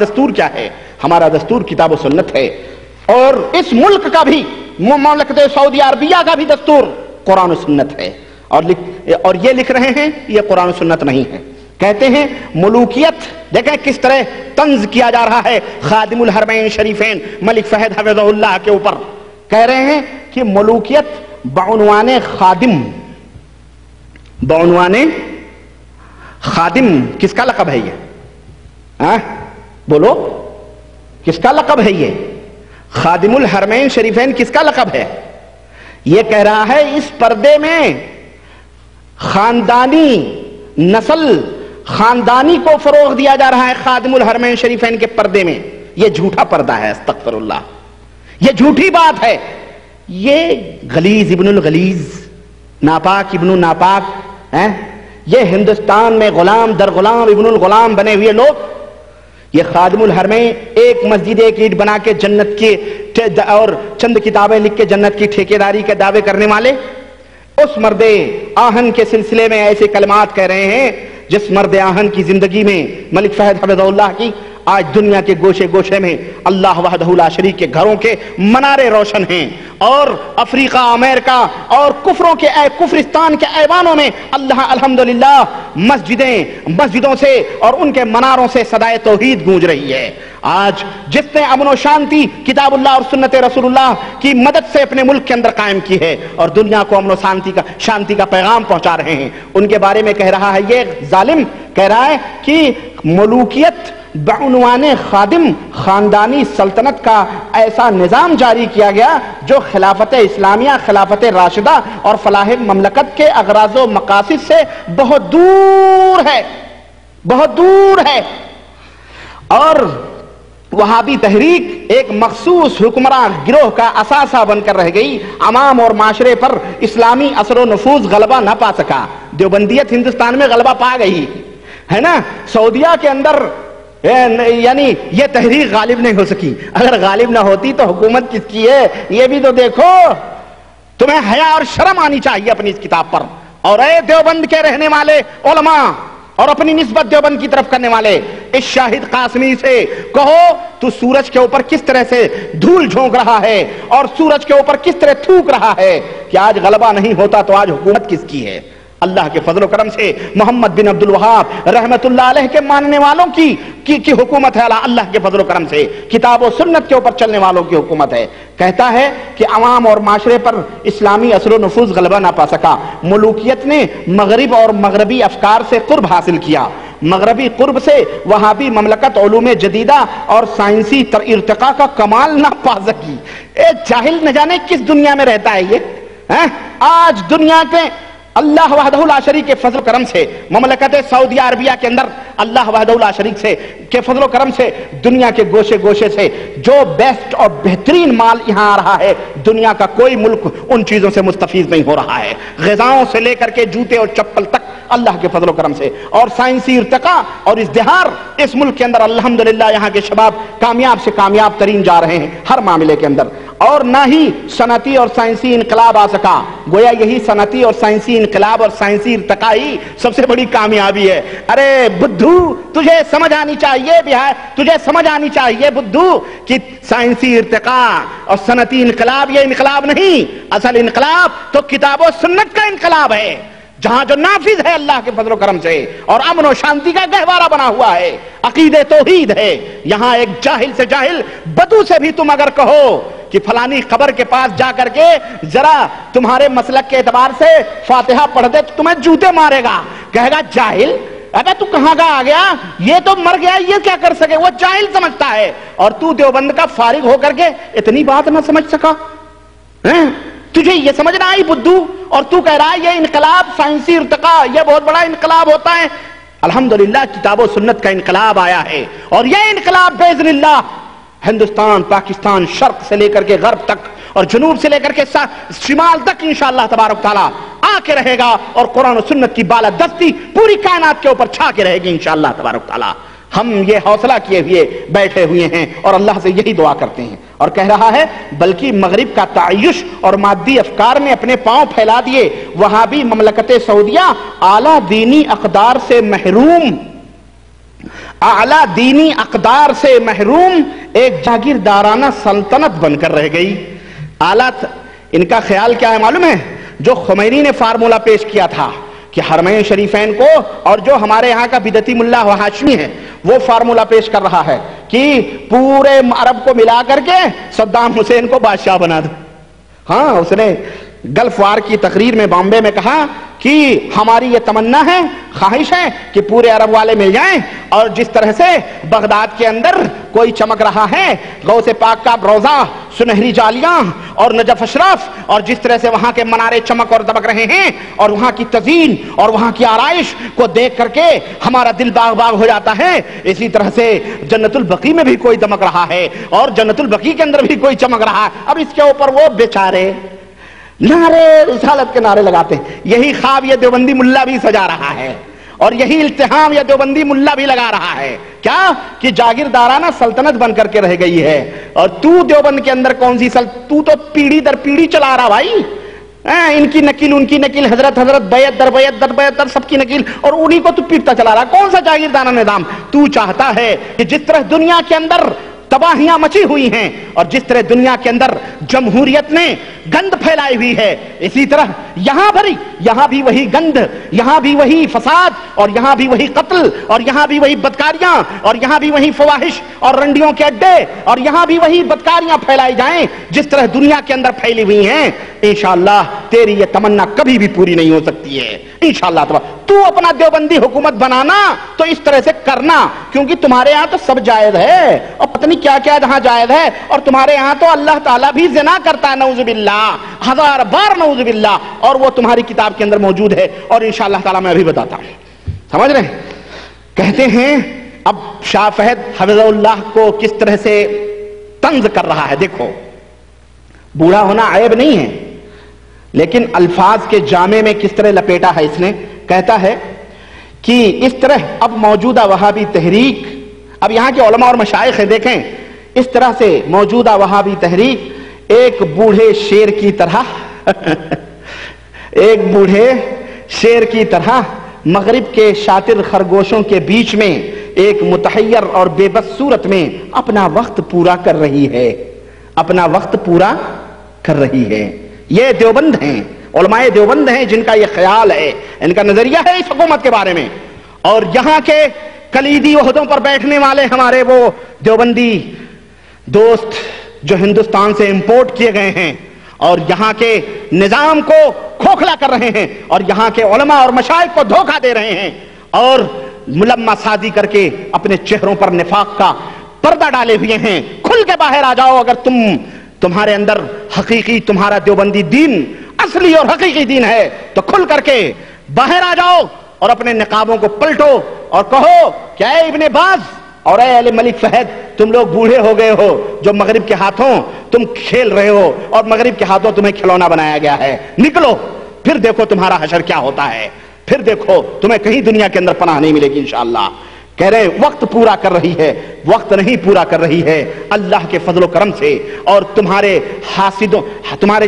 دستور کیا ہے؟ ہمارا دستور کتاب و سنت ہے، اور اس ملک کا بھی، مملکت سعودی عربیہ کا بھی دستور قرآن و سنت ہے، اور یہ لکھ رہے ہیں یہ قرآن و سنت نہیں ہے۔ کہتے ہیں ملوکیت، دیکھیں کس طرح طنز کیا جا رہا ہے خادم الحرمین شریفین ملک فہد حفظہ اللہ کے اوپر۔ کہہ رہے ہیں کہ ملوکیت بعنوان خادم، بعنوان خادم کس کا لقب ہے یہ؟ بولو کس کا لقب ہے یہ؟ خادم الحرمین شریفین کس کا لقب ہے؟ یہ کہہ رہا ہے اس پردے میں خاندانی نسل، خاندانی کو فروغ دیا جا رہا ہے خادم الحرمین شریفین کے پردے میں۔ یہ جھوٹا پردہ ہے، استغفر اللہ، یہ جھوٹی بات ہے۔ یہ غلیظ ابن الغلیظ، ناپاک ابن ناپاک، یہ ہندوستان میں غلام در غلام ابن الغلام بنے ہوئے لوگ، یہ خادم الحرمین ایک مسجد ایک اینٹ بنا کے جنت کی اور چند کتابیں لکھ کے جنت کی ٹھیکیداری کے دعوے کرنے والے، اس مرد آہن کے سلسلے میں ایسے کلمات کہہ رہے ہیں جس مرد آہن کی زندگی میں ملک فہد حفظہ اللہ کی آج دنیا کے گوشے گوشے میں اللہ وحدہ لا شریک کے گھروں کے منارے روشن ہیں، اور افریقہ، امریکہ اور کفرستان کے ایوانوں میں اللہ الحمدللہ مسجدوں سے اور ان کے مناروں سے صدائے توحید گونج رہی ہے۔ آج جس نے امن و شانتی کتاب اللہ اور سنت رسول اللہ کی مدد سے اپنے ملک کے اندر قائم کی ہے اور دنیا کو امن و شانتی کا پیغام پہنچا رہے ہیں، ان کے بارے میں کہہ رہا ہے یہ ظالم، کہہ رہا ہے کہ ملوکیت بعنوان خادم، خاندانی سلطنت کا ایسا نظام جاری کیا گیا جو خلافت اسلامیہ، خلافت راشدہ اور فلاح مملکت کے اغراض و مقاصد سے بہت دور ہے، بہت دور ہے۔ اور وہابی تحریک ایک مخصوص حکمراں گروہ کا اثاثہ بن کر رہ گئی، عوام اور معاشرے پر اسلامی اثر و نفوذ غلبہ نہ پا سکا۔ دیوبندیت ہندوستان میں غلبہ پا گئی ہے نا، سعودیہ کے اندر یعنی یہ تحریک غالب نہیں ہو سکی۔ اگر غالب نہ ہوتی تو حکومت کس کی ہے یہ بھی تو دیکھو۔ تمہیں حیا اور شرم آنی چاہیے اپنی اس کتاب پر۔ اور اے دیوبند کے رہنے والے علماء اور اپنی نسبت دیوبند کی طرف کرنے والے، اس شاہد قاسمی سے کہو تو سورج کے اوپر کس طرح سے دھول جھونک رہا ہے اور سورج کے اوپر کس طرح تھوک رہا ہے کہ آج غلبہ نہیں ہوتا تو آج حکومت کس کی ہے؟ اللہ کے فضل و کرم سے محمد بن عبد الوہاب رحمت اللہ علیہ کے ماننے والوں کی حکومت ہے، اللہ کے فضل و کرم سے کتاب و سنت کے اوپر چلنے والوں کی حکومت ہے۔ کہتا ہے کہ عوام اور معاشرے پر اسلامی اثر و نفوذ غلبہ نہ پا سکا۔ ملوکیت نے مغرب اور مغربی افکار سے قرب حاصل کیا، مغربی قرب سے وہابی مملکت علوم جدیدہ اور سائنسی ارتقاء کا کمال نہ پا سکی۔ اے جاہل نہ جانے کس دنیا میں رہتا ہے یہ۔ آج دنیا کے اللہ وحدہ لا شریک کے فضل و کرم سے مملکت سعودی عربیہ کے اندر اللہ وحدہ لا شریک سے کے فضل و کرم سے دنیا کے گوشے گوشے سے جو بیسٹ اور بہترین مال یہاں آ رہا ہے، دنیا کا کوئی ملک ان چیزوں سے مستفید نہیں ہو رہا ہے، غذاؤں سے لے کر کے جوتے اور چپل تک اللہ کے فضل و کرم سے، اور سائنسی ارتقاء اور ازدہار اس ملک کے اندر الحمدللہ یہاں کے شباب کامیاب سے کامیاب ترین جا رہے ہیں ہر معاملے کے اندر۔ اور نہ ہی صنعتی اور سائنسی انقلاب آ سکا، گویا یہی صنعتی اور سائنسی انقلاب اور سائنسی ارتقاء ہی سب سے بڑی کامیابی ہے۔ ارے بدھو تجھے سمجھ آنی چاہیے بدھو کہ سائنسی ارتقاء اور صنعتی انقلاب یہ انقلاب نہیں، اصل انقلاب تو کتاب و سنت کا انقلاب ہے، جہاں جو نافذ ہے اللہ کے فضل و کرم سے اور امن و شانتی کا گہوارہ بنا ہوا ہے، عقیدہ توحید ہے۔ یہاں ایک جاہل سے جاہل بدو سے بھی تم اگر کہو کہ فلانی قبر کے پاس جا کر کے ذرا تمہارے مسلک کے اعتبار سے فاتحہ پڑھ دے تو تمہیں جوتے مارے گا، کہے گا جاہل، ابے تو کہاں کا آ گیا، یہ تو مر گیا، یہ کیا کر سکے، وہ جاہل سمجھتا ہے۔ اور تو دیوبند کا فارغ ہو کر کے اتنی بات نہ سمجھ سکا، تجھے یہ سمجھنا آئی بدھو، اور تو کہہ رہا ہے یہ انقلاب سائنسی ارتقاء یہ بہت بڑا انقلاب ہوتا ہے۔ الحمدللہ کتاب و سنت کا انقلاب آیا ہے، اور یہ انقلاب باذن اللہ ہندوستان، پاکستان، شرق سے لے کر کے غرب تک اور جنوب سے لے کر کے شمال تک انشاءاللہ تبارک تعالیٰ آ کے رہے گا، اور قرآن و سنت کی بالادستی پوری کائنات کے اوپر چھا کے رہے گی انشاءاللہ تبارک تعالیٰ۔ ہم یہ حوصلہ کیے ہوئے بیٹھے ہوئے ہیں اور اللہ سے یہی دعا کرتے ہیں۔ اور کہہ رہا ہے بلکہ مغرب کا تعیش اور مادی افکار میں اپنے پاؤں پھیلا دیے، وہابی مملکت سعودیہ اعلیٰ دینی اقدار سے محروم، اعلیٰ دینی اقدار سے محروم ایک جاگیردارانہ سلطنت بن کر رہ گئی. اعلیٰ ان کا خیال کیا ہے معلوم ہے؟ جو خمینی نے فارمولہ پیش کیا تھا کہ حرمین شریفین کو، اور جو ہمارے یہاں کا بدعتی ملا ہاشمی ہے وہ فارمولہ پیش کر رہا ہے کہ پورے عرب کو ملا کر کے صدام حسین کو بادشاہ بنا دو. ہاں، اس نے گلف وار کی تقریر میں بامبے میں کہا کہ ہماری یہ تمنا ہے، خواہش ہے کہ پورے عرب والے مل جائیں، اور جس طرح سے بغداد کے اندر کوئی چمک رہا ہے غوث پاک کا روضہ، سنہری جالیاں اور نجف اشرف، اور جس طرح سے وہاں کے منارے چمک اور دمک رہے ہیں، اور وہاں کی تزئین اور وہاں کی آرائش کو دیکھ کر کے ہمارا دل باغ باغ ہو جاتا ہے، اسی طرح سے جنت البقیع میں بھی کوئی دمک رہا ہے اور جنت البقیع کے اندر بھی کوئی چمک رہا ہے. اب اس کے اوپر وہ بیچارے نعرے رسالت کے نعرے لگاتے ہیں. یہی خواب یہ دیوبندی ملا بھی سجا رہا ہے، اور یہی التحام یہ دیوبندی ملا بھی لگا رہا ہے. کیا کہ جاگیردارانہ سلطنت بن کر کے رہ گئی ہے، اور تو دیوبند کے اندر کون سی تو پیڑھی در پیڑھی چلا رہا بھائی. ان کی نکیل ان کی نکیل، حضرت بیعت در بیعت در بیعت در سب کی نکیل، اور انہی کو تو پیٹتا چلا رہا. کون سا جاگیردارانہ نظام؟ تو چاہتا ہے کہ جس طرح دنیا کے اندر تباہیاں مچی ہوئی ہیں اور جس طرح دنیا کے اندر جمہوریت نے گند پھیلائی ہوئی ہے، اسی طرح یہاں بھی وہی گند، یہاں بھی وہی فساد، اور یہاں بھی وہی قتل، اور یہاں بھی وہی بدکاریاں، اور یہاں بھی وہی فواحش اور رنڈیوں کے اڈے، اور یہاں بھی وہی بدکاریاں پھیلائی جائیں جس طرح دنیا کے اندر پھیلی ہوئی ہیں. انشاءاللہ تیری یہ تمنا کبھی بھی پوری نہیں ہو سکتی ہے انشاءاللہ. تو اپنا دیوبندی حکومت بنانا تو اس طرح سے کرنا، کیونکہ تمہارے ہاں تو سب جائز ہے، اور پتہ نہیں کیا کیا جہاں جائز ہے، اور تمہارے یہاں تو اللہ تعالیٰ بھی زنا کرتا ہے، نعوذ باللہ، 1000 بار نعوذ باللہ، اور وہ تمہاری کتاب کے اندر موجود ہے، اور انشاءاللہ تعالیٰ میں ابھی بتاتا ہوں. سمجھ رہے ہیں؟ کہتے ہیں اب شاہ فہد حفظہ اللہ کو کس طرح سے طنز کر رہا ہے. دیکھو، بوڑھا ہونا عیب نہیں ہے، لیکن الفاظ کے جامع میں کس طرح لپیٹا ہے اس نے. کہتا ہے کہ اس طرح اب موجودہ وہابی تحریک، اب یہاں کے علماء اور مشائخ ہیں، دیکھیں اس طرح سے موجودہ وہابی تحریک ایک بوڑھے شیر کی طرح ایک بوڑھے شیر کی طرح مغرب کے شاطر خرگوشوں کے بیچ میں ایک متحیر اور بے بس صورت میں اپنا وقت پورا کر رہی ہے، اپنا وقت پورا کر رہی ہے. یہ دیوبند ہیں، علماء دیوبند ہیں جن کا یہ خیال ہے، ان کا نظریہ ہے اس حکومت کے بارے میں. اور یہاں کے کلیدی عہدوں پر بیٹھنے والے ہمارے وہ دیوبندی دوست جو ہندوستان سے امپورٹ کیے گئے ہیں اور یہاں کے نظام کو کھوکھلا کر رہے ہیں، اور یہاں کے علماء اور مشائخ کو دھوکہ دے رہے ہیں، اور ملمہ سازی کر کے اپنے چہروں پر نفاق کا پردہ ڈالے ہوئے ہیں. کھل کے باہر آ جاؤ، اگر تمہارے اندر حقیقی تمہارا دیوبندی دین اصلی اور حقیقی دین ہے تو کھل کر کے باہر آ جاؤ اور اپنے نقابوں کو پلٹو اور کہو کہ اے ابن باز اور اے علی ملک فہد، تم لوگ بوڑھے ہو گئے ہو، جو مغرب کے ہاتھوں تم کھیل رہے ہو اور مغرب کے ہاتھوں تمہیں کھلونا بنایا گیا ہے. نکلو، پھر دیکھو تمہارا حشر کیا ہوتا ہے، پھر دیکھو تمہیں کہیں دنیا کے اندر پناہ نہیں ملے گی انشاءاللہ. کہہ رہے وقت پورا کر رہی ہے، وقت نہیں پورا کر رہی ہے اللہ کے فضل و کرم سے، اور تمہارے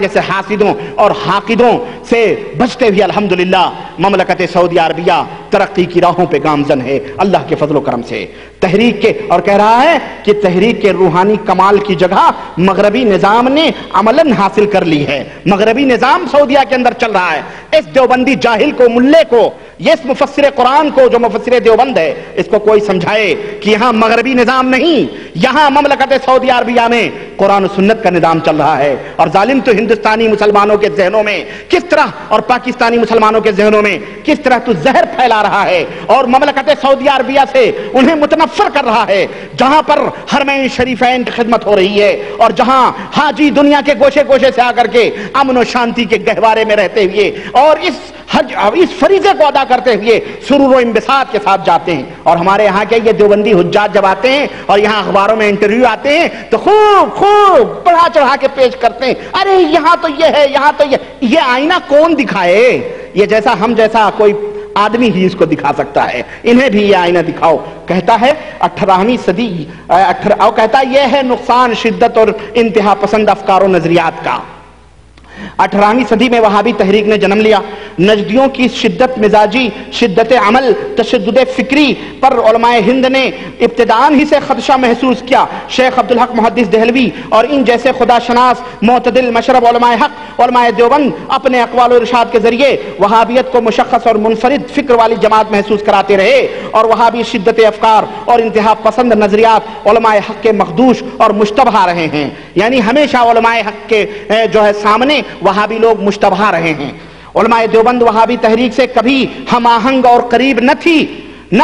جیسے حاسدوں اور حاقدوں سے بچتے ہوئے الحمدللہ مملکت سعودی عربیہ ترقی کی راہوں پہ گامزن ہے اللہ کے فضل و کرم سے. تحریک کے، اور کہہ رہا ہے کہ تحریک کے روحانی کمال کی جگہ مغربی نظام نے عملاً حاصل کر لی ہے. مغربی نظام سعودیہ کے اندر چل رہا ہے. اس دیوبندی جاہل کو، ملے کو، یہ اس مفسر قرآن کو جو مفسر دیوبند ہے، اس کو کوئی سمجھائے کہ یہاں مغربی نظام نہیں، یہاں مملکت سعودی عربیہ میں قرآن و سنت کا نظام چل رہا ہے. اور ظالم تو ہندوستانی مسلمانوں کے ذہنوں میں کس طرح، اور پاکستانی مسلمانوں کے ذہنوں میں کس طرح تو زہر پھیلا رہا ہے اور مملکت سعودی عربیہ سے انہیں متنفر کر رہا ہے، جہاں پر حرمین شریفین کی خدمت ہو رہی ہے، اور جہاں حاجی دنیا کے گوشے گوشے سے آ کر کے امن و شانتی کے گہوارے میں رہتے ہوئے اور اس فریضے کو ادا کرتے ہوئے سرور و انبساط کے ساتھ جاتے ہیں. اور ہمارے یہاں کے یہ دیوبندی حجاج جب آتے ہیں اور یہاں اخباروں میں انٹرویو آتے ہیں تو خوب بڑھا چڑھا کے پیش کرتے ہیں، ارے یہاں تو یہ ہے، یہاں تو یہ آئینہ کون دکھائے؟ یہ جیسا ہم جیسا کوئی آدمی ہی اس کو دکھا سکتا ہے، انہیں بھی یہ آئینہ دکھاؤ. کہتا ہے 18ویں صدی، اور کہتا ہے یہ ہے نقصان شدت اور انتہا پسند افکار و نظریات کا. 18ویں صدی میں وہابی تحریک نے جنم لیا. نجدیوں کی شدت مزاجی، شدت عمل، تشدد فکری پر علماء ہند نے ابتداءً ہی سے خدشہ محسوس کیا. شیخ عبدالحق محدث دہلوی اور ان جیسے خدا شناس معتدل مشرب علماء حق علماء دیوبند اپنے اقوال و ارشاد کے ذریعے وہابیت کو مشخص اور منفرد فکر والی جماعت محسوس کراتے رہے، اور وہابی شدت افکار اور انتہا پسند نظریات علماء حق کے مخدوش اور مشتبہ رہے ہیں. یعنی ہمیشہ علماء حق کے سامنے وہابی لوگ مشتبہ رہے ہیں. علماء دیوبند وہابی تحریک سے کبھی ہم آہنگ اور قریب نہ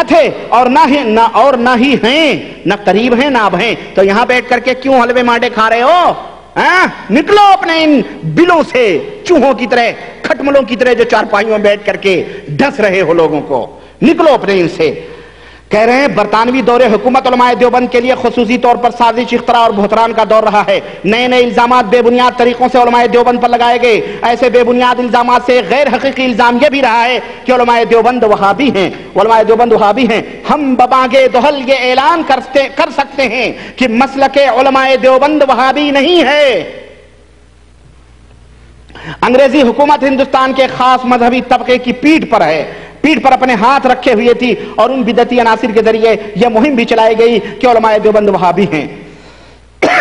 تھے اور نہ ہی ہیں، نہ قریب ہیں نہ اب ہیں. تو یہاں بیٹھ کر کے کیوں حلوے مانڈے کھا رہے ہو؟ نکلو اپنے ان بلوں سے، چوہوں کی طرح، کھٹملوں کی طرح جو چارپائیوں میں بیٹھ کر کے ڈس رہے ہو لوگوں کو، نکلو اپنے ان سے. کہہ رہے ہیں برطانوی دور حکومت علماء دیوبند کے لیے خصوصی طور پر سازش، اختراع اور بہتان کا دور رہا ہے. نئے نئے الزامات بے بنیاد طریقوں سے علماء دیوبند پر لگائے گئے. ایسے بے بنیاد الزامات سے غیر حقیقی الزام یہ بھی رہا ہے کہ علماء دیوبند وہابی ہیں. علماء دیوبند وہابی ہیں. ہم ببانگے دہل یہ اعلان کر سکتے ہیں کہ مسلک علماء دیوبند وہابی نہیں ہے. انگریزی حکومت ہندوستان کے خاص مذہبی طبقے کی پیٹھ پر اپنے ہاتھ رکھے ہوئے تھی، اور ان بدعتی عناصر کے ذریعے یہ مہم بھی چلائی گئی کہ علماء دیوبند وہابی ہیں.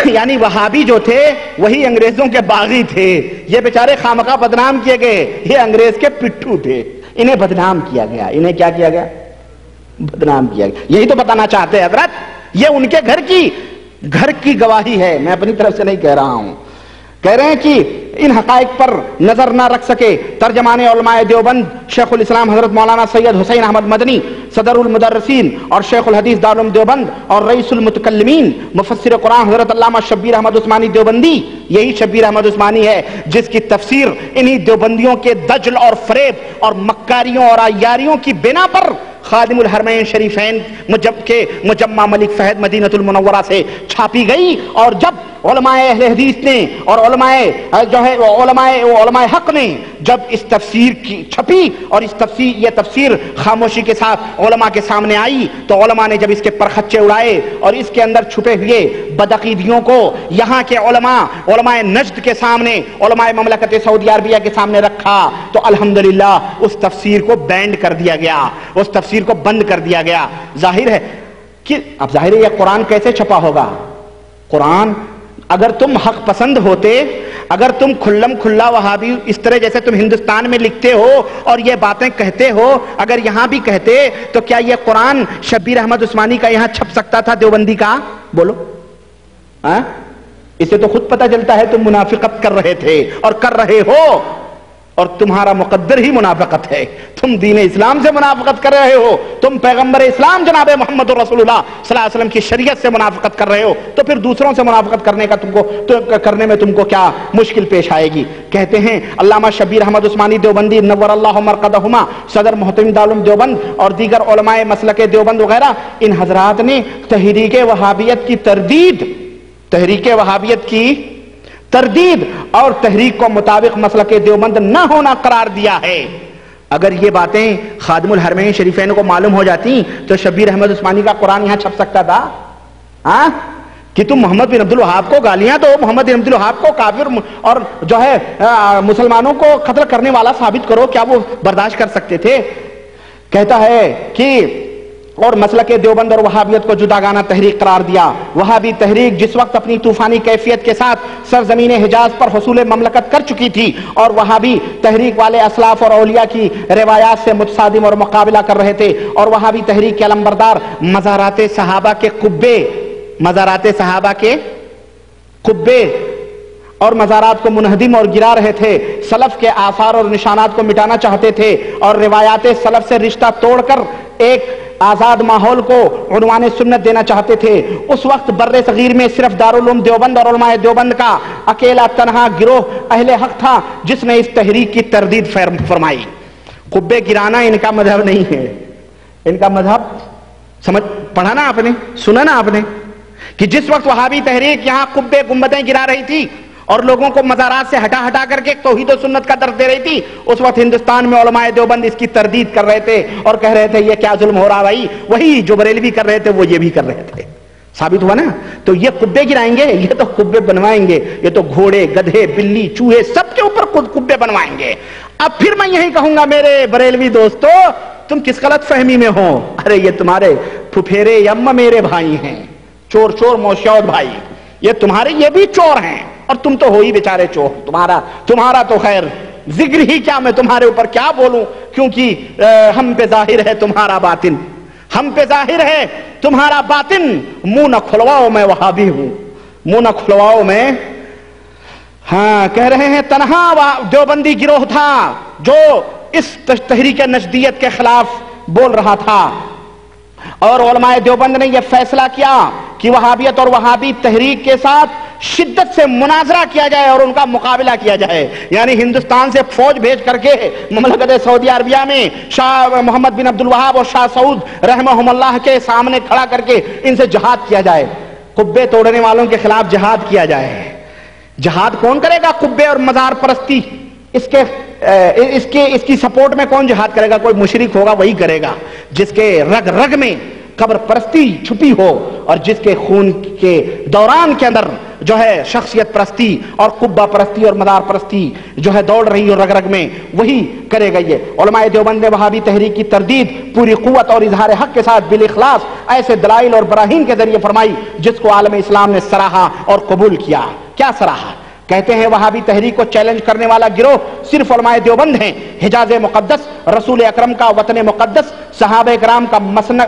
یعنی وہابی جو تھے وہی انگریزوں کے باغی تھے. یہ بیچارے خامخواہ بدنام کیے گئے، یہ انگریز کے پٹھو تھے، انہیں بدنام کیا گیا. انہیں کیا کیا گیا؟ بدنام کیا گیا. یہی تو بتانا چاہتے ہیں حضرت. یہ ان کے گھر کی گواہی ہے، میں اپنی طرف سے نہیں کہہ رہا ہوں. کہہ رہے ہیں کہ ان حقائق پر نظر نہ رکھ سکے ترجمان علماء دیوبند شیخ الاسلام حضرت مولانا سید حسین احمد مدنی، صدر المدرسین اور شیخ الحدیث دارالعلوم دیوبند اور رئیس المتکلمین مفسر قرآن حضرت علامہ شبیر احمد عثمانی دیوبندی. یہی شبیر احمد عثمانی ہے جس کی تفسیر انہی دیوبندیوں کے دجل اور فریب اور مکاریوں اور عیاریوں کی بنا پر خادم الحرمین شریفین کے مجمع ملک فہد مدینۃ المنورہ سے چھاپی گئی. اور جب علماء اہل حدیث نے اور علماء حق نے جب اس تفسیر کی چھپی اور یہ تفسیر خاموشی کے ساتھ علماء کے سامنے آئی، تو علماء نے جب اس کے پرخچے اڑائے اور اس کے اندر چھپے ہوئے بدعقیدیوں کو یہاں کے علماء نجد کے سامنے، علماء مملکت سعودی عربیہ کے سامنے رکھا، تو الحمدللہ اس تفسیر کو بینڈ کر دیا گیا، اس تفسیر کو بند کر دیا گیا. ظاہر ہے کہ اب ظاہر ہے یہ قرآن کیسے چھپا ہوگا؟ قرآن اگر تم حق پسند ہوتے، اگر تم کھلم کھلا وہابی اس طرح جیسے تم ہندوستان میں لکھتے ہو اور یہ باتیں کہتے ہو، اگر یہاں بھی کہتے تو کیا یہ قرآن شبیر احمد عثمانی کا یہاں چھپ سکتا تھا دیوبندی کا؟ بولو. اسے تو خود پتہ چلتا ہے تم منافقت کر رہے تھے اور کر رہے ہو، اور تمہارا مقدر ہی منافقت ہے. تم دین اسلام سے منافقت کر رہے ہو، تم پیغمبر اسلام جناب محمد رسول اللہ صلی اللہ علیہ وسلم کی شریعت سے منافقت کر رہے ہو، تو پھر دوسروں سے منافقت کرنے میں تم کو کیا مشکل پیش آئے گی؟ کہتے ہیں علامہ شبیر احمد عثمانی دیوبندی نور اللہ مرقدہما، صدر محترم دارالعلوم دیوبند اور دیگر علماء مسلک دیوبند وغیرہ، ان حضرات نے تحریک وہابیت کی تردید اور تحریک کو مطابق مسلک دیوبند نہ ہونا قرار دیا ہے. اگر یہ باتیں خادم الحرمین شریفین کو معلوم ہو جاتی تو شبیر احمد عثمانی کا قرآن یہاں چھپ سکتا تھا؟ کہ تم محمد بن عبد الوہاب کو گالیاں دو، محمد بن عبد الوہاب کو کافر اور جو ہے مسلمانوں کو قتل کرنے والا ثابت کرو، کیا وہ برداشت کر سکتے تھے؟ کہتا ہے کہ اور مسلک دیوبند اور وہابیت کو جداگانہ تحریک قرار دیا. وہابی تحریک جس وقت اپنی طوفانی کیفیت کے ساتھ سرزمین حجاز پر حصول مملکت کر چکی تھی اور وہابی تحریک والے اسلاف اور اولیاء کی روایات سے متصادم اور مقابلہ کر رہے تھے، اور وہابی تحریک کے علمبردار مزارات صحابہ کے قبے اور مزارات کو منہدم اور گرا رہے تھے، سلف کے آثار اور نشانات کو مٹانا چاہتے تھے، اور روایات سلف سے رشتہ توڑ کر ایک آزاد ماحول کو عنوان سنت دینا چاہتے تھے. اس وقت بر صغیر میں صرف دارالعلوم دیوبند اور علماء دیوبند کا اکیلا تنہا گروہ اہل حق تھا جس نے اس تحریک کی تردید فرمائی. قبے گرانا ان کا مذہب نہیں ہے. ان کا مذہب پڑھا نا آپ نے، سنا نا آپ نے کہ جس وقت وہابی تحریک یہاں قبے گنبدیں گرا رہی تھی اور لوگوں کو مزارات سے ہٹا کر کے توحید و سنت کا درس دے رہی تھی، اس وقت ہندوستان میں علماء دیوبند اس کی تردید کر رہے تھے اور کہہ رہے تھے یہ کیا ظلم ہو رہا بھائی. وہی جو بریلوی کر رہے تھے وہ یہ بھی کر رہے تھے. ثابت ہوا نا؟ تو یہ قبے گرائیں گے؟ یہ تو قبے بنوائیں گے، یہ تو گھوڑے، گدھے، بلی، چوہے سب کے اوپر خود قبے بنوائیں گے۔ اب پھر میں یہی کہوں گا میرے بریلوی دوستو، تم کس غلط فہمی میں ہو؟ ارے یہ تمہارے پھپھیرے یمہ میرے بھائی ہیں، چور چور موشود بھائی، یہ تمہارے یہ بھی چور ہیں، اور تم تو ہو ہی بیچارے چور۔ تمہارا تو خیر ذکر ہی کیا، میں تمہارے اوپر کیا بولوں، کیونکہ ہم پہ ظاہر ہے تمہارا باطن، ہم پہ ظاہر ہے تمہارا باطن۔ منہ نہ کھلواؤ میں وہابی ہوں، منہ نہ کھلواؤ میں۔ ہاں کہہ رہے ہیں تنہا دیوبندی گروہ تھا جو اس تحریک نجدیت کے خلاف بول رہا تھا، اور علماء دیوبند نے یہ فیصلہ کیا کہ وہابیت اور وہابی تحریک کے ساتھ شدت سے مناظرہ کیا جائے اور ان کا مقابلہ کیا جائے، یعنی ہندوستان سے فوج بھیج کر کے مملکت سعودی عربیہ میں شاہ محمد بن عبد الوہاب اور شاہ سعود رحمہم اللہ کے سامنے کھڑا کر کے ان سے جہاد کیا جائے، قبے توڑنے والوں کے خلاف جہاد کیا جائے۔ جہاد کون کرے گا؟ قبے اور مزار پرستی، اس کی سپورٹ میں کون جہاد کرے گا؟ کوئی مشرک ہوگا وہی کرے گا جس کے رگ رگ میں قبر پرستی چھپی ہو، اور جس کے خون کے دوران کے اندر جو ہے شخصیت پرستی اور قبہ پرستی اور مدار پرستی جو ہے دوڑ رہی ہو رگ رگ میں، وہی کرے گا یہ۔ علماء دیوبند نے وہابی تحریک کی تردید پوری قوت اور اظہار حق کے ساتھ بالاخلاص ایسے دلائل اور براہین کے ذریعے فرمائی جس کو عالم اسلام نے سراہا اور قبول کیا۔ کیا سراہا؟ کہتے ہیں وہابی تحریک کو چیلنج کرنے والا گروہ صرف علماء دیوبند ہیں، حجاز مقدس، رسول اکرم کا وطن مقدس، صحابہ کرام کا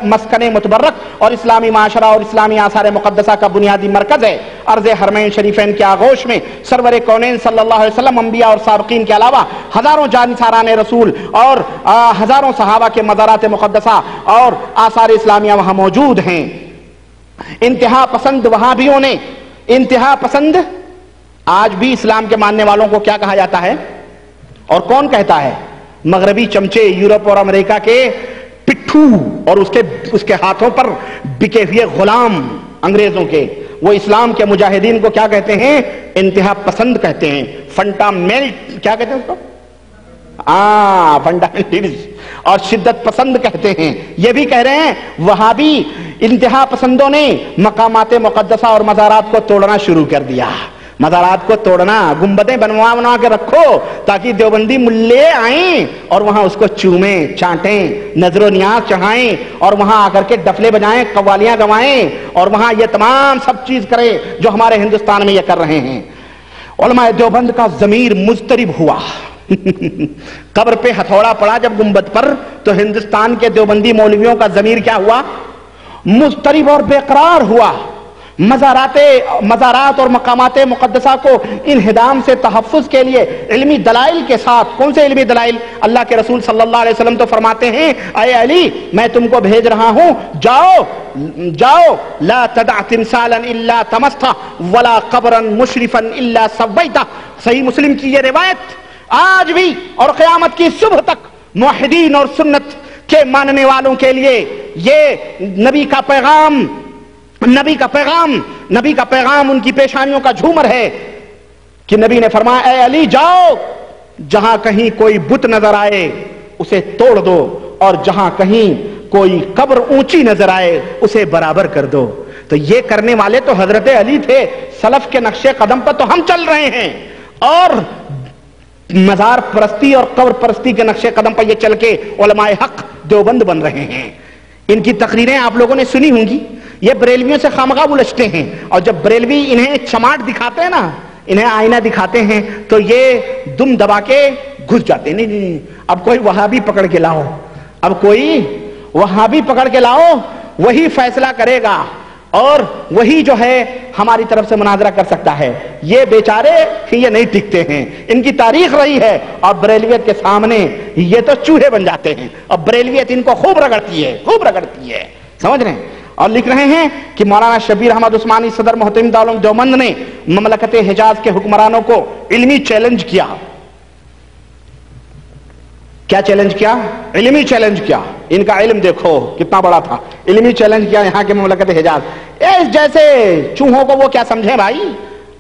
مسکن متبرک اور اسلامی معاشرہ اور اسلامی آثار مقدسہ کا بنیادی مرکز ہے۔ عرض حرمین شریفین کے آغوش میں سرور کونین صلی اللہ علیہ وسلم، انبیاء اور سابقین کے علاوہ ہزاروں جانثاران رسول اور ہزاروں صحابہ کے مزارات مقدسہ اور آثار اسلامیہ وہاں موجود ہیں۔ انتہا پسند وہابیوں نے، انتہا پسند آج بھی اسلام کے ماننے والوں کو کیا کہا جاتا ہے اور کون کہتا ہے؟ مغربی چمچے، یورپ اور امریکہ کے پٹھو اور اس کے ہاتھوں پر بکے ہوئے غلام انگریزوں کے، وہ اسلام کے مجاہدین کو کیا کہتے ہیں؟ انتہا پسند کہتے ہیں، فنڈامنٹل، کیا کہتے ہیں اس کو؟ فنڈامنٹلسٹ اور شدت پسند کہتے ہیں۔ یہ بھی کہہ رہے ہیں وہابی انتہا پسندوں نے مقامات مقدسہ اور مزارات کو توڑنا شروع کر دیا۔ مزارات کو توڑنا، گنبدیں بنوا کے رکھو تاکہ دیوبندی ملے آئیں اور وہاں اس کو چومیں، چانٹیں، نظر و نیاز چڑھائیں اور وہاں آ کر کے ڈفلے بجائیں، قوالیاں گوائیں اور وہاں یہ تمام سب چیز کریں جو ہمارے ہندوستان میں یہ کر رہے ہیں۔ علماء دیوبند کا ضمیر مضطرب ہوا قبر پہ ہتھوڑا پڑا جب گنبد پر، تو ہندوستان کے دیوبندی مولویوں کا ضمیر کیا ہوا؟ مضطرب اور بے قرار ہوا۔ مزارات اور مقامات مقدسہ کو انہدام سے تحفظ کے لیے علمی دلائل کے ساتھ، کون سے علمی دلائل؟ اللہ کے رسول صلی اللہ علیہ وسلم تو فرماتے ہیں اے علی میں تم کو بھیج رہا ہوں، جاؤ لا تدع تمثالا الا تمستا ولا قبرا مشرفا الا سویتا۔ صحیح مسلم کی یہ روایت آج بھی اور قیامت کی صبح تک موحدین اور سنت کے ماننے والوں کے لیے یہ نبی کا پیغام ان کی پیشانیوں کا جھومر ہے کہ نبی نے فرمایا اے علی جاؤ، جہاں کہیں کوئی بت نظر آئے اسے توڑ دو، اور جہاں کہیں کوئی قبر اونچی نظر آئے اسے برابر کر دو۔ تو یہ کرنے والے تو حضرت علی تھے، سلف کے نقش قدم پر تو ہم چل رہے ہیں، اور مزار پرستی اور قبر پرستی کے نقش قدم پر یہ چل کے علماء حق دیوبند بن رہے ہیں۔ ان کی تقریریں آپ لوگوں نے سنی ہوں گی، یہ بریلویوں سے خامخواہ الجھتے ہیں، اور جب بریلوی انہیں چماٹ دکھاتے ہیں نا، انہیں آئینہ دکھاتے ہیں تو یہ دم دبا کے گھس جاتے ہیں۔ نہیں اب کوئی وہابی پکڑ کے لاؤ، اب کوئی وہابی پکڑ کے لاؤ، وہی فیصلہ کرے گا اور وہی جو ہے ہماری طرف سے مناظرہ کر سکتا ہے۔ یہ بیچارے یہ نہیں ٹکتے ہیں، ان کی تاریخ رہی ہے، اور بریلویت کے سامنے یہ تو چوہے بن جاتے ہیں، اور بریلویت ان کو خوب رگڑتی ہے، سمجھ رہے ہیں؟ اور لکھ رہے ہیں کہ مولانا شبیر احمد عثمانی صدر محترم دارالعلوم دیوبند نے مملکت حجاز کے حکمرانوں کو علمی چیلنج کیا۔ کیا چیلنج کیا؟ علمی چیلنج کیا۔ ان کا علم دیکھو کتنا بڑا تھا، علمی چیلنج کیا یہاں کے مملکت حجاز۔ اس جیسے چوہوں کو وہ کیا سمجھیں بھائی؟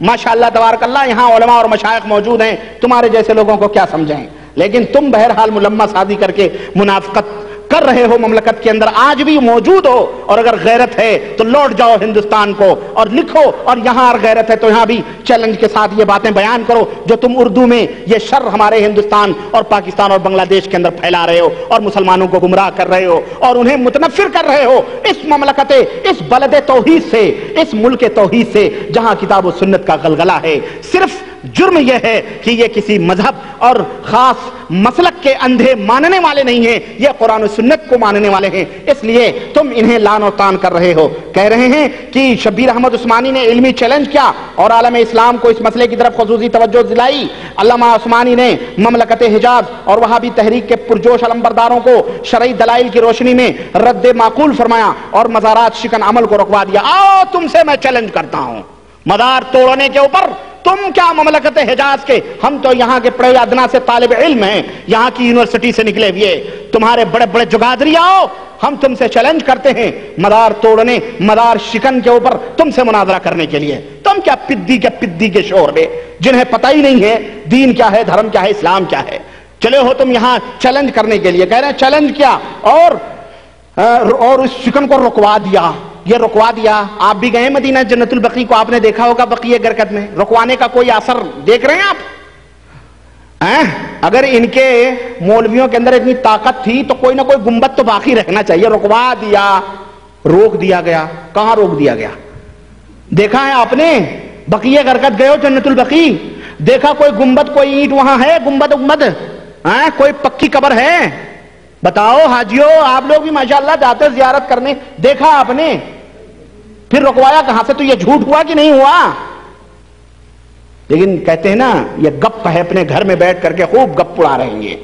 ماشاءاللہ تبارک اللہ، یہاں علماء اور مشائخ موجود ہیں، تمہارے جیسے لوگوں کو کیا سمجھیں؟ لیکن تم بہرحال ملمہ سازی کر کے منافقت کر رہے ہو مملکت کے اندر آج بھی موجود ہو، اور اگر غیرت ہے تو لوٹ جاؤ ہندوستان کو اور لکھو، اور یہاں اگر غیرت ہے تو یہاں بھی چیلنج کے ساتھ یہ باتیں بیان کرو جو تم اردو میں یہ شر ہمارے ہندوستان اور پاکستان اور بنگلہ دیش کے اندر پھیلا رہے ہو، اور مسلمانوں کو گمراہ کر رہے ہو اور انہیں متنفر کر رہے ہو اس مملکت، اس بلد توحید سے، اس ملک توحید سے جہاں کتاب و سنت کا غلغلہ ہے۔ صرف جرم یہ ہے کہ یہ کسی مذہب اور خاص مسلک کے اندھے ماننے والے نہیں ہیں، یہ قرآن و سنت کو ماننے والے ہیں، اس لیے تم انہیں لعن و طعن کر رہے ہو۔ کہہ رہے ہیں کہ شبیر احمد عثمانی نے علمی چیلنج کیا اور عالم اسلام کو اس مسئلے کی طرف خصوصی توجہ دلائی۔ علامہ عثمانی نے مملکت حجاز اور وہابی تحریک کے پرجوش علمبرداروں کو شرعی دلائل کی روشنی میں رد معقول فرمایا اور مزارات شکن عمل کو رکوا دیا۔ آؤ تم سے میں چیلنج کرتا ہوں، مزار توڑنے کے اوپر تم کیا مملکت حجاز کے، ہم تو یہاں کے پڑھے ادنا سے طالب علم ہیں، یہاں کی یونیورسٹی سے نکلے ہوئے، تمہارے بڑے بڑے جگادری آؤ، ہم تم سے چیلنج کرتے ہیں مدار توڑنے، مدار شکن کے اوپر تم سے مناظرہ کرنے کے لیے۔ تم کیا پدی کے شور میں جنہیں پتہ ہی نہیں ہے دین کیا ہے، دھرم کیا ہے، اسلام کیا ہے، چلے ہو تم یہاں چیلنج کرنے کے لیے۔ کہہ رہے ہیں چیلنج کیا اور اس شکن کو رکوا دیا، یہ رکوا دیا۔ آپ بھی گئے مدینہ جنت البقیع کو، آپ نے دیکھا ہوگا بقیع گرکت میں رکوانے کا کوئی اثر دیکھ رہے ہیں آپ؟ اگر ان کے مولویوں کے اندر اتنی طاقت تھی تو کوئی نہ کوئی گنبد تو باقی رہنا چاہیے، رکوا دیا، روک دیا گیا۔ کہاں روک دیا گیا؟ دیکھا ہے آپ نے بقیع گرکت گئے ہو جنت البقیع، دیکھا کوئی گنبد، کوئی اینٹ وہاں ہے، گنبد کوئی پکی قبر ہے؟ بتاؤ حاجیو، آپ لوگ بھی ماشاءاللہ جاتے زیارت کرنے، دیکھا آپ نے؟ پھر رکوایا کہاں سے؟ تو یہ جھوٹ ہوا کہ نہیں ہوا؟ لیکن کہتے ہیں نا یہ گپ ہے، اپنے گھر میں بیٹھ کر کے خوب گپ اڑا رہے ہیں یہ۔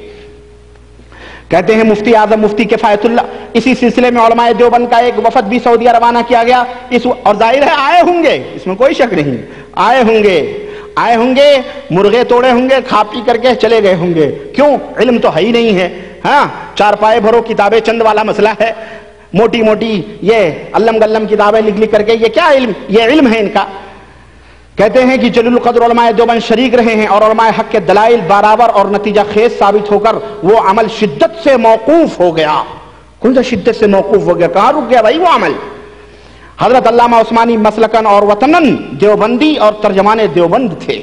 کہتے ہیں مفتی اعظم مفتی کفایت اللہ، اسی سلسلے میں علماء دیوبند کا ایک وفد بھی سعودیہ روانہ کیا گیا، اور ظاہر ہے آئے ہوں گے، اس میں کوئی شک نہیں، آئے ہوں گے، مرغے توڑے ہوں گے، کھا پی کر کے چلے گئے ہوں گے۔ کیوں؟ علم تو ہے ہی نہیں ہے، ہاں چار پائے بھرو کتابیں چند والا مسئلہ ہے، موٹی موٹی یہ علم گلم کتابیں لکھ کر کے، یہ کیا علم؟ یہ علم ہے ان کا۔ کہتے ہیں کہ جلیل القدر علماء دیوبند شریک رہے ہیں اور علماء حق کے دلائل برابر اور نتیجہ خیز ثابت ہو کر وہ عمل شدت سے موقوف ہو گیا۔ کون سا شدت سے موقوف ہو گیا؟ کہاں رک گیا بھائی وہ عمل؟ حضرت علامہ عثمانی مسلکن اور وطنن دیوبندی اور ترجمان دیوبند تھے،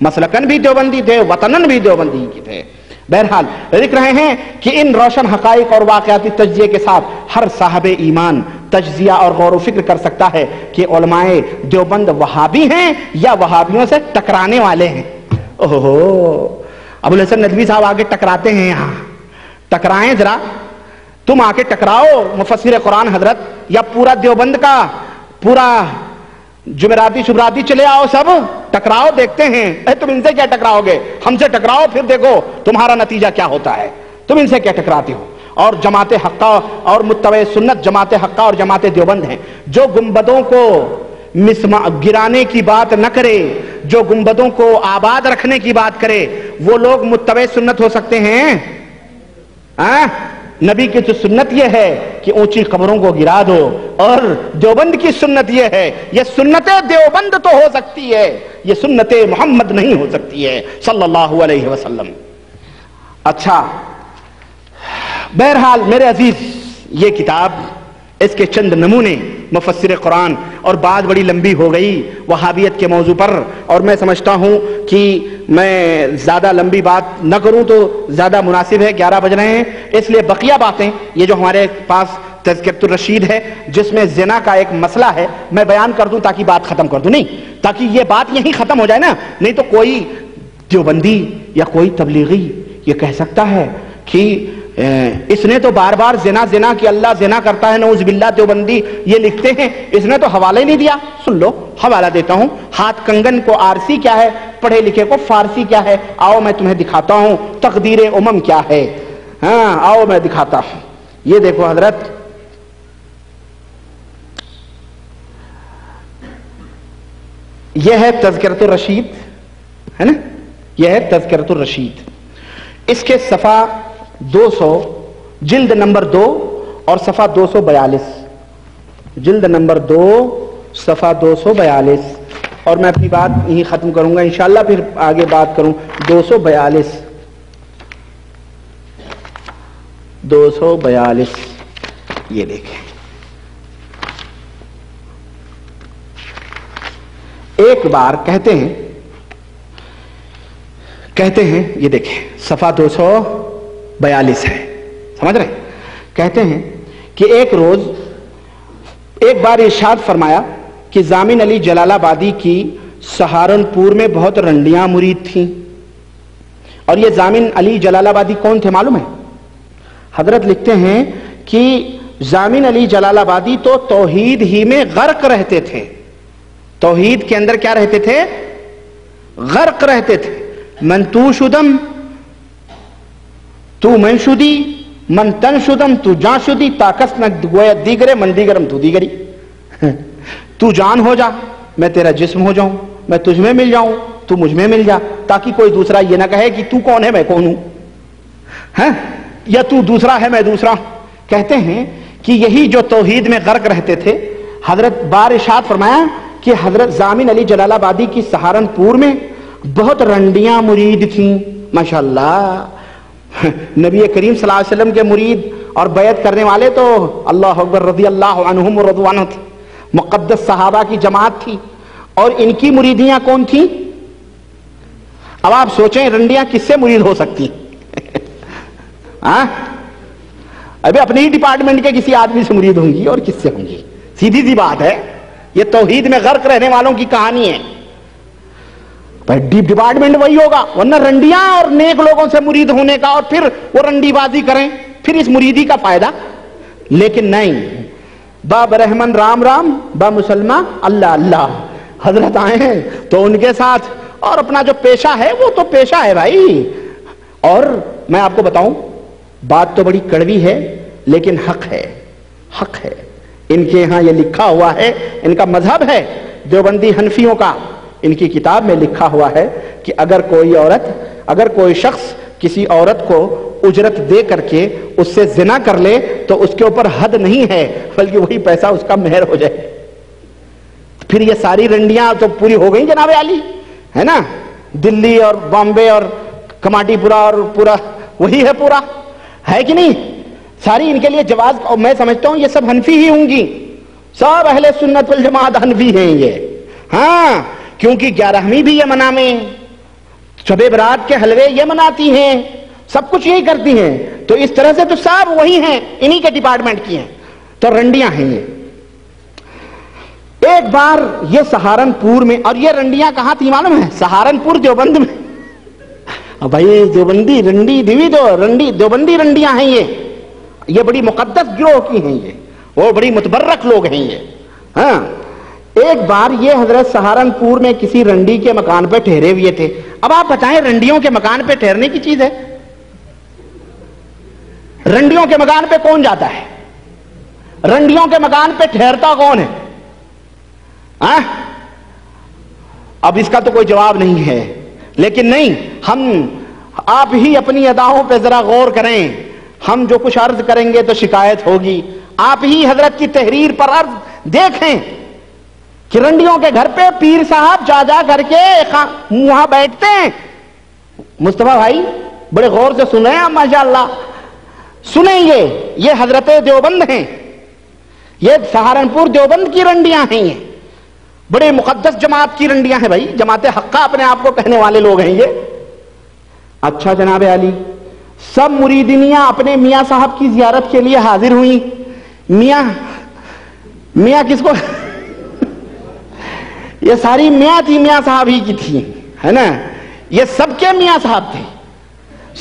مسلکن بھی دیوبندی تھے، وطنن بھی دیوبندی کی تھے۔ بہرحال لکھ رہے ہیں کہ ان روشن حقائق اور واقعاتی تجزیے کے ساتھ ہر صاحب ایمان تجزیہ اور غور و فکر کر سکتا ہے کہ علماء دیوبند وہابی ہیں یا وہابیوں سے ٹکرانے والے ہیں۔ اوہو، ابو الحسن ندوی صاحب آگے ٹکراتے ہیں، یہاں ٹکرائیں ذرا، تم آ کے ٹکراؤ مفسر قرآن حضرت، یا پورا دیوبند کا پورا جمعراتی شبراتی چلے آؤ، سب ٹکراؤ، دیکھتے ہیں تم ان سے کیا ٹکراؤ گے، ہم سے ٹکراؤ، پھر دیکھو تمہارا نتیجہ کیا ہوتا ہے، تم ان سے کیا ٹکراتے ہو۔ اور جماعت حقہ اور متبع سنت جماعت حقہ اور جماعت دیوبند ہیں، جو گنبدوں کو گرانے کی بات نہ کرے، جو گنبدوں کو آباد رکھنے کی بات کرے، وہ لوگ متبع سنت ہو سکتے ہیں؟ نبی کی تو سنت یہ ہے کہ اونچی قبروں کو گرا دو، اور دیوبند کی سنت یہ ہے، یہ سنت دیوبند تو ہو سکتی ہے، یہ سنت محمد نہیں ہو سکتی ہے صلی اللہ علیہ وسلم۔ اچھا، بہرحال میرے عزیز، یہ کتاب، اس کے چند نمونے مفسر قرآن، اور بات بڑی لمبی ہو گئی وہابیت کے موضوع پر، اور میں سمجھتا ہوں کہ میں زیادہ لمبی بات نہ کروں تو زیادہ مناسب ہے، 11 بج رہے ہیں، اس لیے بقیہ باتیں یہ جو ہمارے پاس تذکرۃ الرشید ہے جس میں زنا کا ایک مسئلہ ہے، میں بیان کر دوں تاکہ بات ختم کر دوں، نہیں تاکہ یہ بات یہیں ختم ہو جائے نا، نہیں تو کوئی دیوبندی یا کوئی تبلیغی یہ کہہ سکتا ہے کہ اس نے تو بار بار زنا زنا کہ اللہ زنا کرتا ہے، نعوذ باللہ، دیوبندی یہ لکھتے ہیں، اس نے تو حوالہ ہی نہیں دیا۔ سن لو، حوالہ دیتا ہوں، ہاتھ کنگن کو آرسی کیا ہے، پڑھے لکھے کو فارسی کیا ہے، آؤ میں تمہیں دکھاتا ہوں تقدیر امم کیا ہے، ہاں آؤ میں دکھاتا ہوں۔ یہ دیکھو حضرت، یہ ہے تذکرۃ الرشید، ہے نا، یہ ہے تذکرۃ الرشید، اس کے صفحہ 200، جلد نمبر 2 اور صفحہ 242، جلد نمبر 2 صفحہ 242، اور میں اپنی بات یہیں ختم کروں گا انشاءاللہ، پھر آگے بات کروں۔ 242 242 یہ دیکھیں. ایک بار کہتے ہیں یہ دیکھیں صفحہ 242 ہے, سمجھ رہے ہیں؟ کہتے ہیں کہ ایک بار ارشاد فرمایا کہ ضامن علی جلال آبادی کی سہارنپور میں بہت رنڈیاں مرید تھیں. اور یہ ضامن علی جلال آبادی کون تھے معلوم ہے؟ حضرت لکھتے ہیں کہ ضامن علی جلال آبادی تو توحید ہی میں غرق رہتے تھے. توحید کے اندر کیا رہتے تھے؟ غرق رہتے تھے. من تو شدم تو من شدی, من تن شدم تو جان شدی, طاقت نہ گویا دیگرے من دیگرم تو دیگری. تو جان ہو جا میں تیرا جسم ہو جاؤں, میں تجھ میں مل جاؤں تو مجھ میں مل جا, تاکہ کوئی دوسرا یہ نہ کہے کہ تو کون ہے میں کون ہوں, یا تو دوسرا ہے میں دوسرا. کہتے ہیں کہ یہی جو توحید میں غرق رہتے تھے, حضرت بار ارشاد فرمایا کہ حضرت ضامن علی جلال آبادی کی سہارنپور میں بہت رنڈیاں مرید تھیں. ماشاءاللہ نبی کریم صلی اللہ علیہ وسلم کے مرید اور بیعت کرنے والے تو اللہ اکبر رضی اللہ عنہم و رضوان تھے, مقدس صحابہ کی جماعت تھی. اور ان کی مریدیاں کون تھیں؟ اب آپ سوچیں رنڈیاں کس سے مرید ہو سکتی؟ ابھی اپنے ہی ڈپارٹمنٹ کے کسی آدمی سے مرید ہوں گی اور کس سے ہوں گی؟ سیدھی سی بات ہے, یہ توحید میں غرق رہنے والوں کی کہانی ہے. ڈپارٹمنٹ وہی ہوگا, ورنہ رنڈیاں اور نیک لوگوں سے مرید ہونے کا اور پھر وہ رنڈی بازی کریں, پھر اس مریدی کا فائدہ. لیکن نہیں, با برحمن رام رام, با مسلمان اللہ اللہ. حضرت آئے ہیں تو ان کے ساتھ, اور اپنا جو پیشہ ہے وہ تو پیشہ ہے بھائی. اور میں آپ کو بتاؤں, بات تو بڑی کڑوی ہے لیکن حق ہے, حق ہے. ان کے ہاں یہ لکھا ہوا ہے, ان کا مذہب ہے دیوبندی حنفیوں کا, ان کی کتاب میں لکھا ہوا ہے کہ اگر کوئی شخص کسی عورت کو اجرت دے کر کے اس سے زنا کر لے تو اس کے اوپر حد نہیں ہے, بلکہ وہی پیسہ اس کا مہر ہو جائے. پھر یہ ساری رنڈیاں تو پوری ہو گئی جناب علی, ہے نا؟ دلی اور بامبے اور کماٹی پورا اور پورا وہی ہے, پورا ہے کہ نہیں؟ ساری ان کے لیے جواز. اور میں سمجھتا ہوں یہ سب حنفی ہی ہوں گی, سب اہل سنت والجماعت حنفی ہیں یہ. ہاں, کیونکہ 11ویں بھی یہ منامیں, شب برات کے حلوے یہ مناتی ہیں, سب کچھ یہی کرتی ہیں. تو اس طرح سے تو سب وہی ہیں, انہی کے ڈپارٹمنٹ کی ہیں. تو رنڈیاں ہیں یہ. ایک بار یہ سہارنپور میں, اور یہ رنڈیاں کہاں تھی معلوم ہے؟ سہارنپور دیوبند میں. بھائی دیوبندی رنڈی دیوبندی رنڈیاں ہیں یہ بڑی مقدس گروہ کی ہیں, یہ وہ بڑی متبرک لوگ ہیں یہ. ہاں, ایک بار یہ حضرت سہارنپور میں کسی رنڈی کے مکان پہ ٹھہرے ہوئے تھے. اب آپ بتائیں رنڈیوں کے مکان پہ ٹھہرنے کی چیز ہے؟ رنڈیوں کے مکان پہ کون جاتا ہے؟ رنڈیوں کے مکان پہ ٹھہرتا کون ہے؟ اب اس کا تو کوئی جواب نہیں ہے. لیکن نہیں, ہم آپ ہی اپنی اداؤں پہ ذرا غور کریں. ہم جو کچھ عرض کریں گے تو شکایت ہوگی. آپ ہی حضرت کی تحریر پر عرض دیکھیں کہ رنڈیوں کے گھر پہ پیر صاحب جا کر کے وہاں بیٹھتے ہیں. مصطفیٰ بھائی بڑے غور سے سن رہے ہیں آپ, ماشاءاللہ سنیں. یہ حضرت دیوبند ہیں, یہ سہارنپور دیوبند کی رنڈیاں ہیں, یہ بڑے مقدس جماعت کی رنڈیاں ہیں بھائی, جماعت حقہ اپنے آپ کو کہنے والے لوگ ہیں یہ. اچھا جناب علی, سب مریدنیاں اپنے میاں صاحب کی زیارت کے لیے حاضر ہوئیں. میاں کس کو یہ ساری میاں تھی, میاں صاحب ہی کی تھی, ہے نا؟ یہ سب کے میاں صاحب تھے.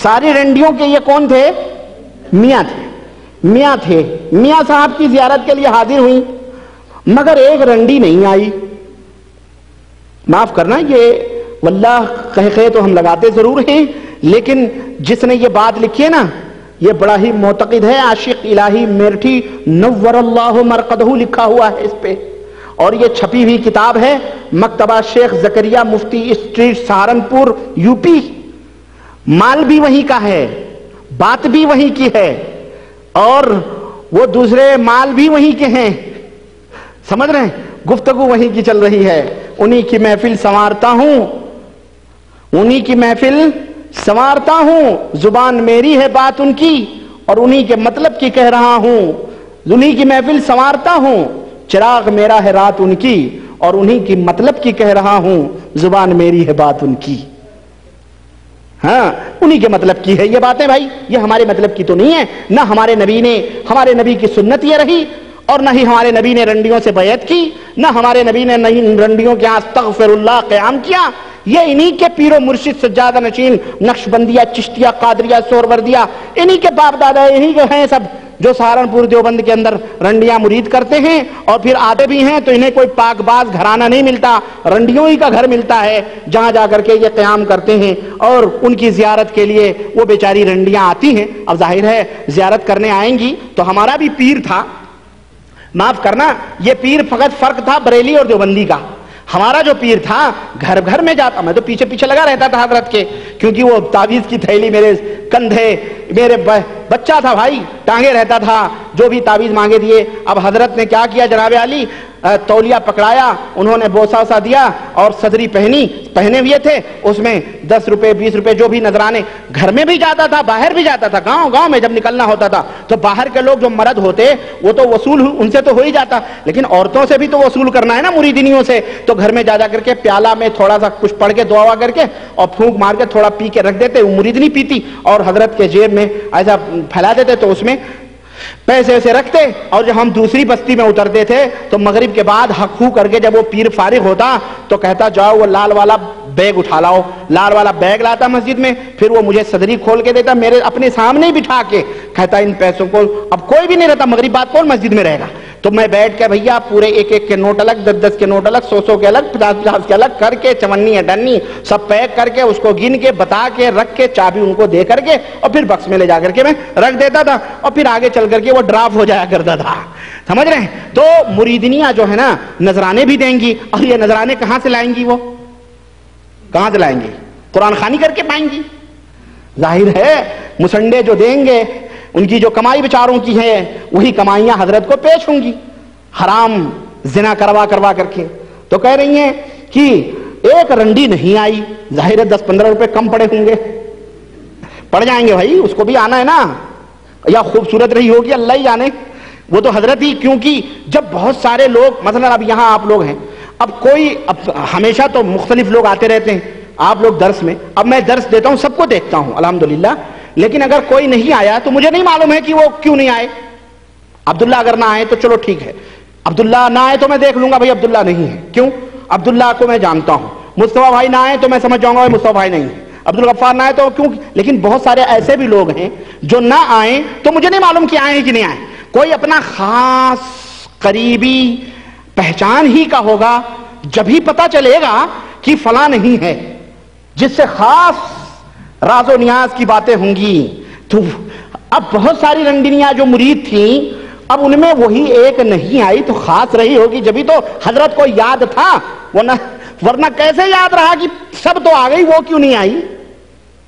ساری رنڈیوں کے یہ کون تھے؟ میاں تھے. میاں صاحب کی زیارت کے لیے حاضر ہوئیں, مگر ایک رنڈی نہیں آئی. معاف کرنا, یہ واللہ کہے تو ہم لگاتے ضرور ہیں, لیکن جس نے یہ بات لکھی ہے نا, یہ بڑا ہی معتقد ہے, عاشق الہی میرٹھی نور اللہ مرقدہ لکھا ہوا ہے اس پہ. اور یہ چھپی ہوئی کتاب ہے, مکتبہ شیخ زکریا مفتی اسٹریٹ سہارنپور یو پی. مال بھی وہیں کا ہے, بات بھی وہیں کی ہے, اور وہ دوسرے مال بھی وہیں کے ہیں. سمجھ رہے ہیں؟ گفتگو وہیں کی چل رہی ہے. انہی کی محفل سنوارتا ہوں, زبان میری ہے بات ان کی, اور انہی کے مطلب کی کہہ رہا ہوں، انہی کی محفل سنوارتا ہوں، چراغ میرا ہے رات ان کی اور انہی کی مطلب کی کہہ رہا ہوں، زبان میری ہے بات ان کی۔ ہاں انہی کے مطلب کی ہے یہ باتیں بھائی، یہ ہمارے مطلب کی تو نہیں ہے، نہ ہمارے نبی کی سنت یہ رہی، اور نہ ہی ہمارے نبی نے رنڈیوں سے بیعت کی، نہ ہمارے نبی نے رنڈیوں کے ہاں استغفر اللہ قیام کیا۔ یہ انہی کے پیر و مرشد سجادہ نشین نقشبندیہ چشتیہ قادریہ سہروردیہ انہی کے باپ دادا انہی کے ہیں سب، جو سہارنپور دیوبند کے اندر رنڈیاں مرید کرتے ہیں اور پھر آتے بھی ہیں تو انہیں کوئی پاک باز گھرانہ نہیں ملتا، رنڈیوں ہی کا گھر ملتا ہے جہاں جا کر کے یہ قیام کرتے ہیں، اور ان کی زیارت کے لیے وہ بیچاری رنڈیاں آتی ہیں۔ اب ظاہر ہے زیارت کرنے آئیں گی تو ہمارا بھی پیر تھا، معاف کرنا یہ پیر فقط فرق تھا بریلی اور دیوبندی کا، ہمارا جو پیر تھا گھر گھر میں جاتا، میں تو پیچھے پیچھے لگا رہتا تھا حضرت کے، کیونکہ وہ تعویذ کی تھیلی میرے کندھے، میرے بچہ تھا بھائی ٹانگے رہتا تھا، جو بھی تعویذ مانگے دیے۔ اب حضرت نے کیا کیا جناب علی، تولیہ پکڑایا، انہوں نے بوسا وسا دیا اور صدری پہنے ہوئے تھے، اس میں 10 روپے 20 روپے جو بھی نذرانے، گھر میں بھی جاتا تھا باہر بھی جاتا تھا، گاؤں میں جب نکلنا ہوتا تھا تو باہر کے لوگ جو مرد ہوتے وہ تو وصول ان سے تو ہو ہی جاتا، لیکن عورتوں سے بھی تو وصول کرنا ہے نا مریدنیوں سے، تو گھر میں جا کر کے پیالہ میں تھوڑا سا کچھ پڑھ کے دعا کر کے اور پھونک مار کے تھوڑا پی کے رکھ دیتے، وہ مریدنی پیتی، اور حضرت کے جیب میں ایسا پھیلا دیتے تو اس میں پیسے ویسے رکھتے، اور جب ہم دوسری بستی میں اترتے تھے تو مغرب کے بعد حق ہو کر کے جب وہ پیر فارغ ہوتا تو کہتا جاؤ وہ لال والا بیگ اٹھا لاؤ، لال والا بیگ لاتا مسجد میں، پھر وہ مجھے صدری کھول کے دیتا، میرے اپنے سامنے ہی بٹھا کے کہتا ان پیسوں کو، اب کوئی بھی نہیں رہتا مغرب بعد کون مسجد میں رہے گا، تو میں بیٹھ کے بھیا پورے ایک ایک کے نوٹ الگ، 10 کے نوٹ الگ، 100 کے الگ، 50 کے الگ کر کے، چونی اڈنی سب پیک کر کے، اس کو گن کے بتا کے رکھ کے، چابی ان کو دے کر کے، اور پھر بکس میں لے جا کر کے میں رکھ دیتا تھا، اور پھر آگے چل کر کے وہ ڈراپ ہو جایا کرتا تھا، سمجھ رہے ہیں؟ تو مریدنیاں جو ہے نا نذرانے بھی دیں گی، اور یہ نذرانے کہاں سے لائیں گی، وہ کہاں سے لائیں گی؟ قرآن خوانی کر کے پائیں گی، ظاہر ہے مسنڈے جو دیں گے ان کی جو کمائی بیچاروں کی ہے وہی کمائیاں حضرت کو پیش ہوں گی، حرام زنا کروا کر کے۔ تو کہہ رہی ہیں کہ ایک رنڈی نہیں آئی، ظاہر ہے 10-15 روپے کم پڑے ہوں گے، پڑ جائیں گے بھائی، اس کو بھی آنا ہے نا، یا خوبصورت رہی ہوگی اللہ ہی جانے، وہ تو حضرت ہی، کیونکہ جب بہت سارے لوگ، مثلا اب یہاں آپ لوگ ہیں، اب ہمیشہ تو مختلف لوگ آتے رہتے ہیں، آپ لوگ درس میں، اب میں درس دیتا ہوں سب کو دیکھتا ہوں الحمدللہ، لیکن اگر کوئی نہیں آیا تو مجھے نہیں معلوم ہے کہ وہ کیوں نہیں آئے۔ عبداللہ اگر نہ آئے تو چلو ٹھیک ہے، عبداللہ نہ آئے تو میں دیکھ لوں گا بھائی عبداللہ نہیں ہے، کیوں؟ عبداللہ کو میں جانتا ہوں، مصطفیٰ بھائی نہ آئے تو میں سمجھ جاؤں گا مصطفیٰ بھائی نہیں ہے، عبدالغفار نہ آئے تو کیوں؟ لیکن بہت سارے ایسے بھی لوگ ہیں جو نہ آئیں تو مجھے نہیں معلوم کہ آئیں کہ نہیں آئیں، کوئی اپنا خاص قریبی پہچان ہی کا ہوگا، جب ہی پتا چلے گا کہ فلاں نہیں ہے، جس سے خاص راز و نیاز کی باتیں ہوں گی۔ تو اب بہت ساری رنڈنیاں جو مرید تھیں، اب ان میں وہی ایک نہیں آئی تو خاص رہی ہوگی، جبھی تو حضرت کو یاد تھا، ورنہ کیسے یاد رہا کہ سب تو آ گئی وہ کیوں نہیں آئی؟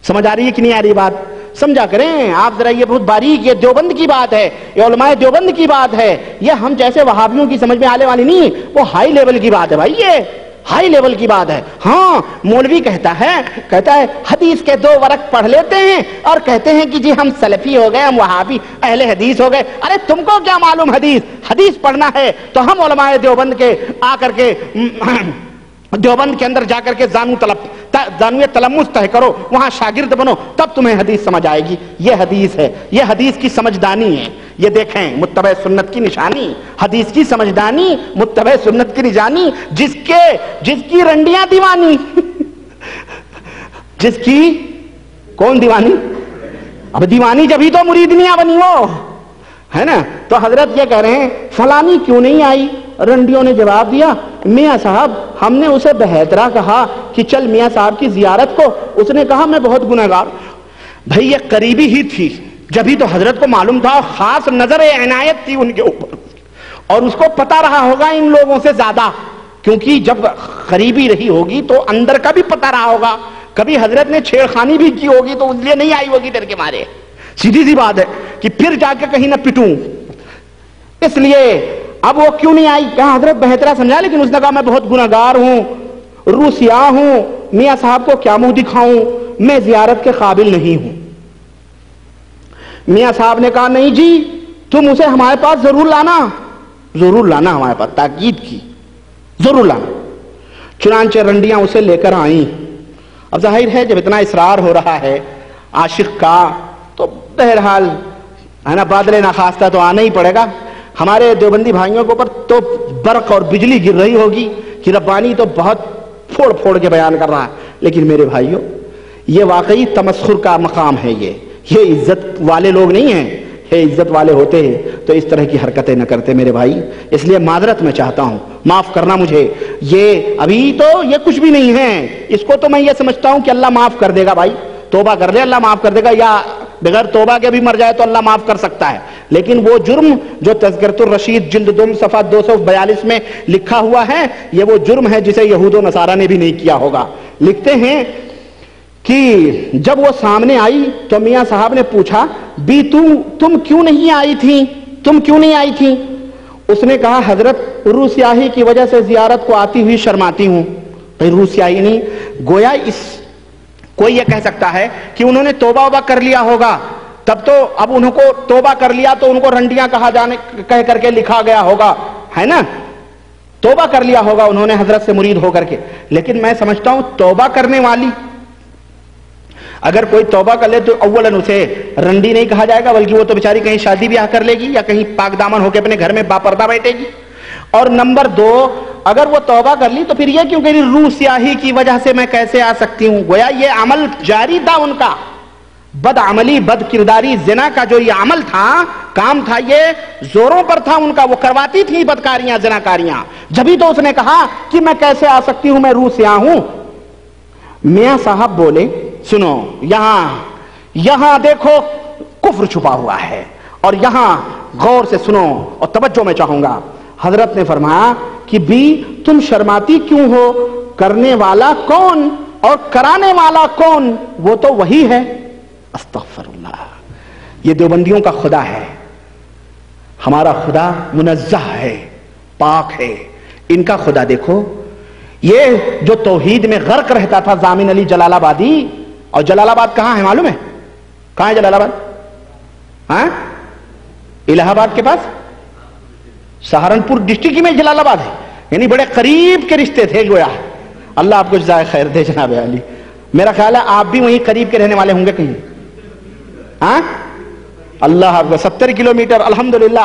سمجھ آ رہی ہے کہ نہیں آ رہی بات؟ سمجھا کریں آپ ذرا، یہ بہت باریک، یہ دیوبند کی بات ہے، یہ علماء دیوبند کی بات ہے، یہ ہم جیسے وہابیوں کی سمجھ میں آنے والی نہیں، وہ ہائی لیول کی بات ہے بھائی، یہ ہائی لیول کی بات ہے۔ ہاں مولوی کہتا ہے حدیث کے 2 ورق پڑھ لیتے ہیں اور کہتے ہیں کہ جی ہم سلفی ہو گئے، ہم وہابی اہل حدیث ہو گئے۔ ارے تم کو کیا معلوم حدیث پڑھنا ہے تو ہم علماء دیوبند کے آ کر کے دیوبند کے اندر جا کر کے زانوی تلمس طے کرو، وہاں شاگرد بنو، تب تمہیں حدیث سمجھ آئے گی۔ یہ حدیث ہے، یہ حدیث کی سمجھدانی ہے، یہ دیکھیں متبع سنت کی نشانی، حدیث کی سمجھدانی، متبع سنت کی نشانی، جس کی رنڈیاں دیوانی جس کی کون دیوانی؟ اب دیوانی جبھی تو مریدنیاں بنی وہ ہے نا۔ تو حضرت یہ کہہ رہے ہیں فلانی کیوں نہیں آئی؟ رنڈیوں نے جواب دیا میاں صاحب ہم نے اسے بہترا کہا کہ چل میاں صاحب کی زیارت کو، اس نے کہا میں بہت گنہگار۔ بھئی یہ قریبی ہی تھی، جبھی تو حضرت کو معلوم تھا، خاص نظر عنایت تھی ان کے اوپر، اور اس کو پتا رہا ہوگا ان لوگوں سے زیادہ، کیونکہ جب قریبی رہی ہوگی تو اندر کا بھی پتا رہا ہوگا، کبھی حضرت نے چھیڑخانی بھی کی ہوگی تو اس لیے نہیں آئی ہوگی ڈر کے مارے، سیدھی سی بات ہے کہ پھر جا کے کہیں نہ پٹوں، اس لیے اب وہ کیوں نہیں آئی؟ کہا حضرت بہترا سمجھا، لیکن اس نے کہا میں بہت گنہگار ہوں، روح سیاہ ہوں، میاں صاحب کو کیا منہ دکھاؤں، میں زیارت کے قابل نہیں ہوں، میاں صاحب نے کہا نہیں جی تم اسے ہمارے پاس ضرور لانا ہمارے پاس، تاکید کی ضرور لانا۔ چنانچہ رنڈیاں اسے لے کر آئیں۔ اب ظاہر ہے جب اتنا اصرار ہو رہا ہے عاشق کا تو بہرحال ہے نا بادل ناخواستہ تو آنا ہی پڑے گا۔ ہمارے دیوبندی بھائیوں کے اوپر تو برق اور بجلی گر رہی ہوگی کہ ربانی تو بہت پھوڑ پھوڑ کے بیان کر رہا ہے، لیکن میرے بھائیوں یہ واقعی تمسخر کا مقام ہے، یہ عزت والے لوگ نہیں ہیں۔ یہ عزت والے ہوتے ہیں تو اس طرح کی حرکتیں نہ کرتے میرے بھائی، اس لیے معذرت میں چاہتا ہوں، معاف کرنا مجھے۔ یہ ابھی تو یہ کچھ بھی نہیں ہے، اس کو تو میں یہ سمجھتا ہوں کہ اللہ معاف کر دے گا بھائی، توبہ کر لے اللہ معاف کر دے گا، یا بغیر توبہ کے بھی مر جائے تو اللہ معاف کر سکتا ہے۔ لیکن وہ جرم جو تذکرۃ الرشید جلد 2 صفحہ 242 میں لکھا ہوا ہے، یہ وہ جرم ہے جسے یہود و نصارہ نے بھی نہیں کیا ہوگا۔ لکھتے ہیں کہ جب وہ سامنے آئی تو میاں صاحب نے پوچھا بی تم کیوں نہیں آئی تھیں؟ اس نے کہا حضرت روح سیاہی کی وجہ سے زیارت کو آتی ہوئی شرماتی ہوں۔ روح سیاہی نہیں، گویا کوئی یہ کہہ سکتا ہے کہ انہوں نے توبہ کر لیا ہوگا، تب تو اب انہوں کو توبہ کر لیا تو ان کو رنڈیاں کہہ کر کے لکھا گیا ہوگا، ہے نا، توبہ کر لیا ہوگا انہوں نے حضرت سے مرید ہو کر کے۔ لیکن میں سمجھتا ہوں توبہ کرنے والی اگر کوئی توبہ کر لے تو اولاً اسے رنڈی نہیں کہا جائے گا، بلکہ وہ تو بیچاری کہیں شادی بیاہ کر لے گی یا کہیں پاک دامن ہو کے اپنے گھر میں باپردہ بیٹھے گی۔ اور نمبر 2، اگر وہ توبہ کر لی تو پھر یہ کیوں کہ روح سیاہی کی وجہ سے میں کیسے آ سکتی ہوں؟ گویا یہ عمل جاری تھا ان کا، بد عملی، بد کرداری، زنا کا جو یہ عمل تھا، کام تھا، یہ زوروں پر تھا ان کا، وہ کرواتی تھی بدکاریاں، زناکاریاں۔ جبھی تو اس نے کہا کہ میں کیسے آ سکتی ہوں، میں روح سیاہ ہوں۔ میاں صاحب بولے سنو، یہاں دیکھو کفر چھپا ہوا ہے، اور یہاں غور سے سنو اور توجہ میں چاہوں گا۔ حضرت نے فرمایا کہ بی تم شرماتی کیوں ہو؟ کرنے والا کون اور کرانے والا کون؟ وہ تو وہی ہے۔ استغفر اللہ، یہ دیوبندیوں کا خدا ہے، ہمارا خدا منزہ ہے، پاک ہے۔ ان کا خدا دیکھو، یہ جو توحید میں غرق رہتا تھا ضامن علی جلال آبادی، اور جلال آباد کہاں ہے معلوم ہے؟ کہاں ہے جلال آباد؟ ہاں، الہ آباد کے پاس، سہارنپور ڈسٹرکٹ میں جلال آباد ہے، یعنی بڑے قریب کے رشتے تھے گویا۔ اللہ آپ کو جزائے خیر دے جناب علی، میرا خیال ہے آپ بھی وہیں قریب کے رہنے والے ہوں گے کہیں، ہاں؟ اللہ آپ کو 70 کلومیٹر الحمدللہ۔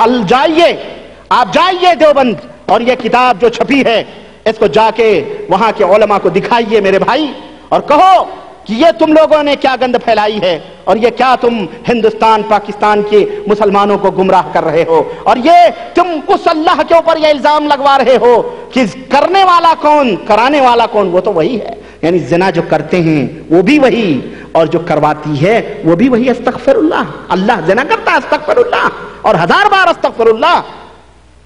آپ جائیے دیوبند، اور یہ کتاب جو چھپی ہے اس کو جا کے وہاں کے علماء کو دکھائیے میرے بھائی، اور کہو کہ یہ تم لوگوں نے کیا گند پھیلائی ہے، اور یہ کیا تم ہندوستان پاکستان کے مسلمانوں کو گمراہ کر رہے ہو، اور یہ تم اس اللہ کے اوپر یہ الزام لگوا رہے ہو کہ کرنے والا کون، کرانے والا کون؟ وہ تو وہی ہے۔ یعنی زنا جو کرتے ہیں وہ بھی وہی، اور جو کرواتی ہے وہ بھی وہی۔ استغفر اللہ، اللہ زنا کرتا ہے، استغفر اللہ، اور 1000 بار استغفر اللہ۔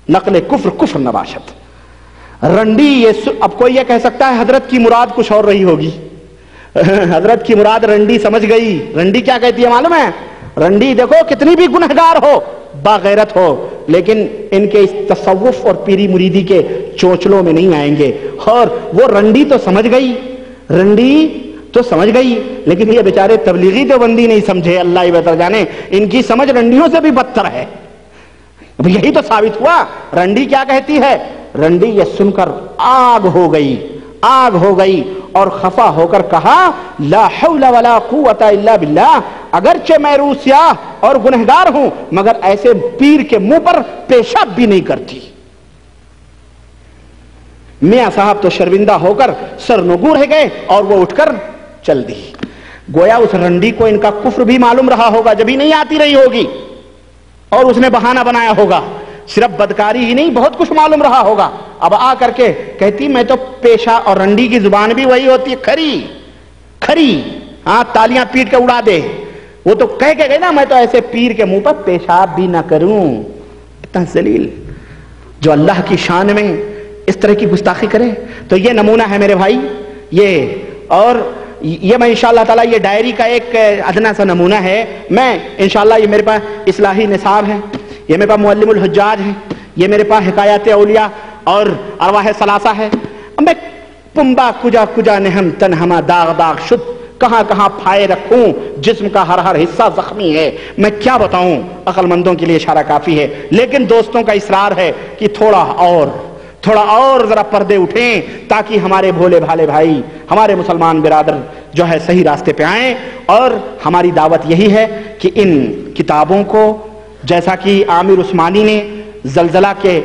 نقل کفر نباشت رنڈی، اب کوئی یہ کہہ سکتا ہے حضرت کی مراد کچھ اور رہی ہوگی، حضرت کی مراد رنڈی سمجھ گئی۔ رنڈی کیا کہتی ہے معلوم ہے؟ رنڈی دیکھو کتنی بھی گنہگار ہو، باغیرت ہو، لیکن ان کے اس تصوف اور پیری مریدی کے چونچلوں میں نہیں آئیں گے۔ اور وہ رنڈی تو سمجھ گئی، لیکن یہ بیچارے تبلیغی دیوبندی نہیں سمجھے، اللہ ہی بہتر جانے، ان کی سمجھ رنڈیوں سے بھی بدتر ہے۔ یہی تو ثابت ہوا۔ رنڈی کیا کہتی ہے؟ رنڈی یہ سن کر آگ ہو گئی اور خفا ہو کر کہا لا حول ولا قوت الا باللہ، اگرچہ میں روح سیاہ اور گنہگار ہوں مگر ایسے پیر کے منہ پر پیشاب بھی نہیں کرتی۔ میاں صاحب تو شرمندہ ہو کر سرنگوں رہ گئے اور وہ اٹھ کر چل دی۔ گویا اس رنڈی کو ان کا کفر بھی معلوم رہا ہوگا، جبھی نہیں آتی رہی ہوگی، اور اس نے بہانہ بنایا ہوگا۔ صرف بدکاری ہی نہیں، بہت کچھ معلوم رہا ہوگا۔ اب آ کر کے کہتی میں تو پیشہ، اور رنڈی کی زبان بھی وہی ہوتی ہے، کھری، ہاں، تالیاں پیٹ کے اڑا دے۔ وہ تو کہہ کے گئے نا میں تو ایسے پیر کے منہ پر پیشاب بھی نہ کروں۔ اتنا ذلیل جو اللہ کی شان میں اس طرح کی گستاخی کرے، تو یہ نمونہ ہے میرے بھائی۔ اور یہ میں انشاءاللہ تعالیٰ یہ ڈائری کا ایک ادنا سا نمونہ ہے۔ میں انشاءاللہ یہ میرے پاس اصلاحی نصاب ہے، یہ میرے پاس معلم الحجاج ہے، یہ میرے پاس حکایات اولیاء اور ارواح ثلاثہ ہے۔ میں پمبا کجا نہم تنہما داغ شد کہاں کہاں پھائے رکھوں, جسم کا ہر ہر حصہ زخمی ہے, میں کیا بتاؤں. عقل مندوں کے لیے اشارہ کافی ہے, لیکن دوستوں کا اصرار ہے کہ تھوڑا اور ذرا پردے اٹھیں تاکہ ہمارے بھولے بھالے بھائی, ہمارے مسلمان برادر جو ہے صحیح راستے پہ آئیں. اور ہماری دعوت یہی ہے کہ ان کتابوں کو, جیسا کہ عامر عثمانی نے زلزلہ کے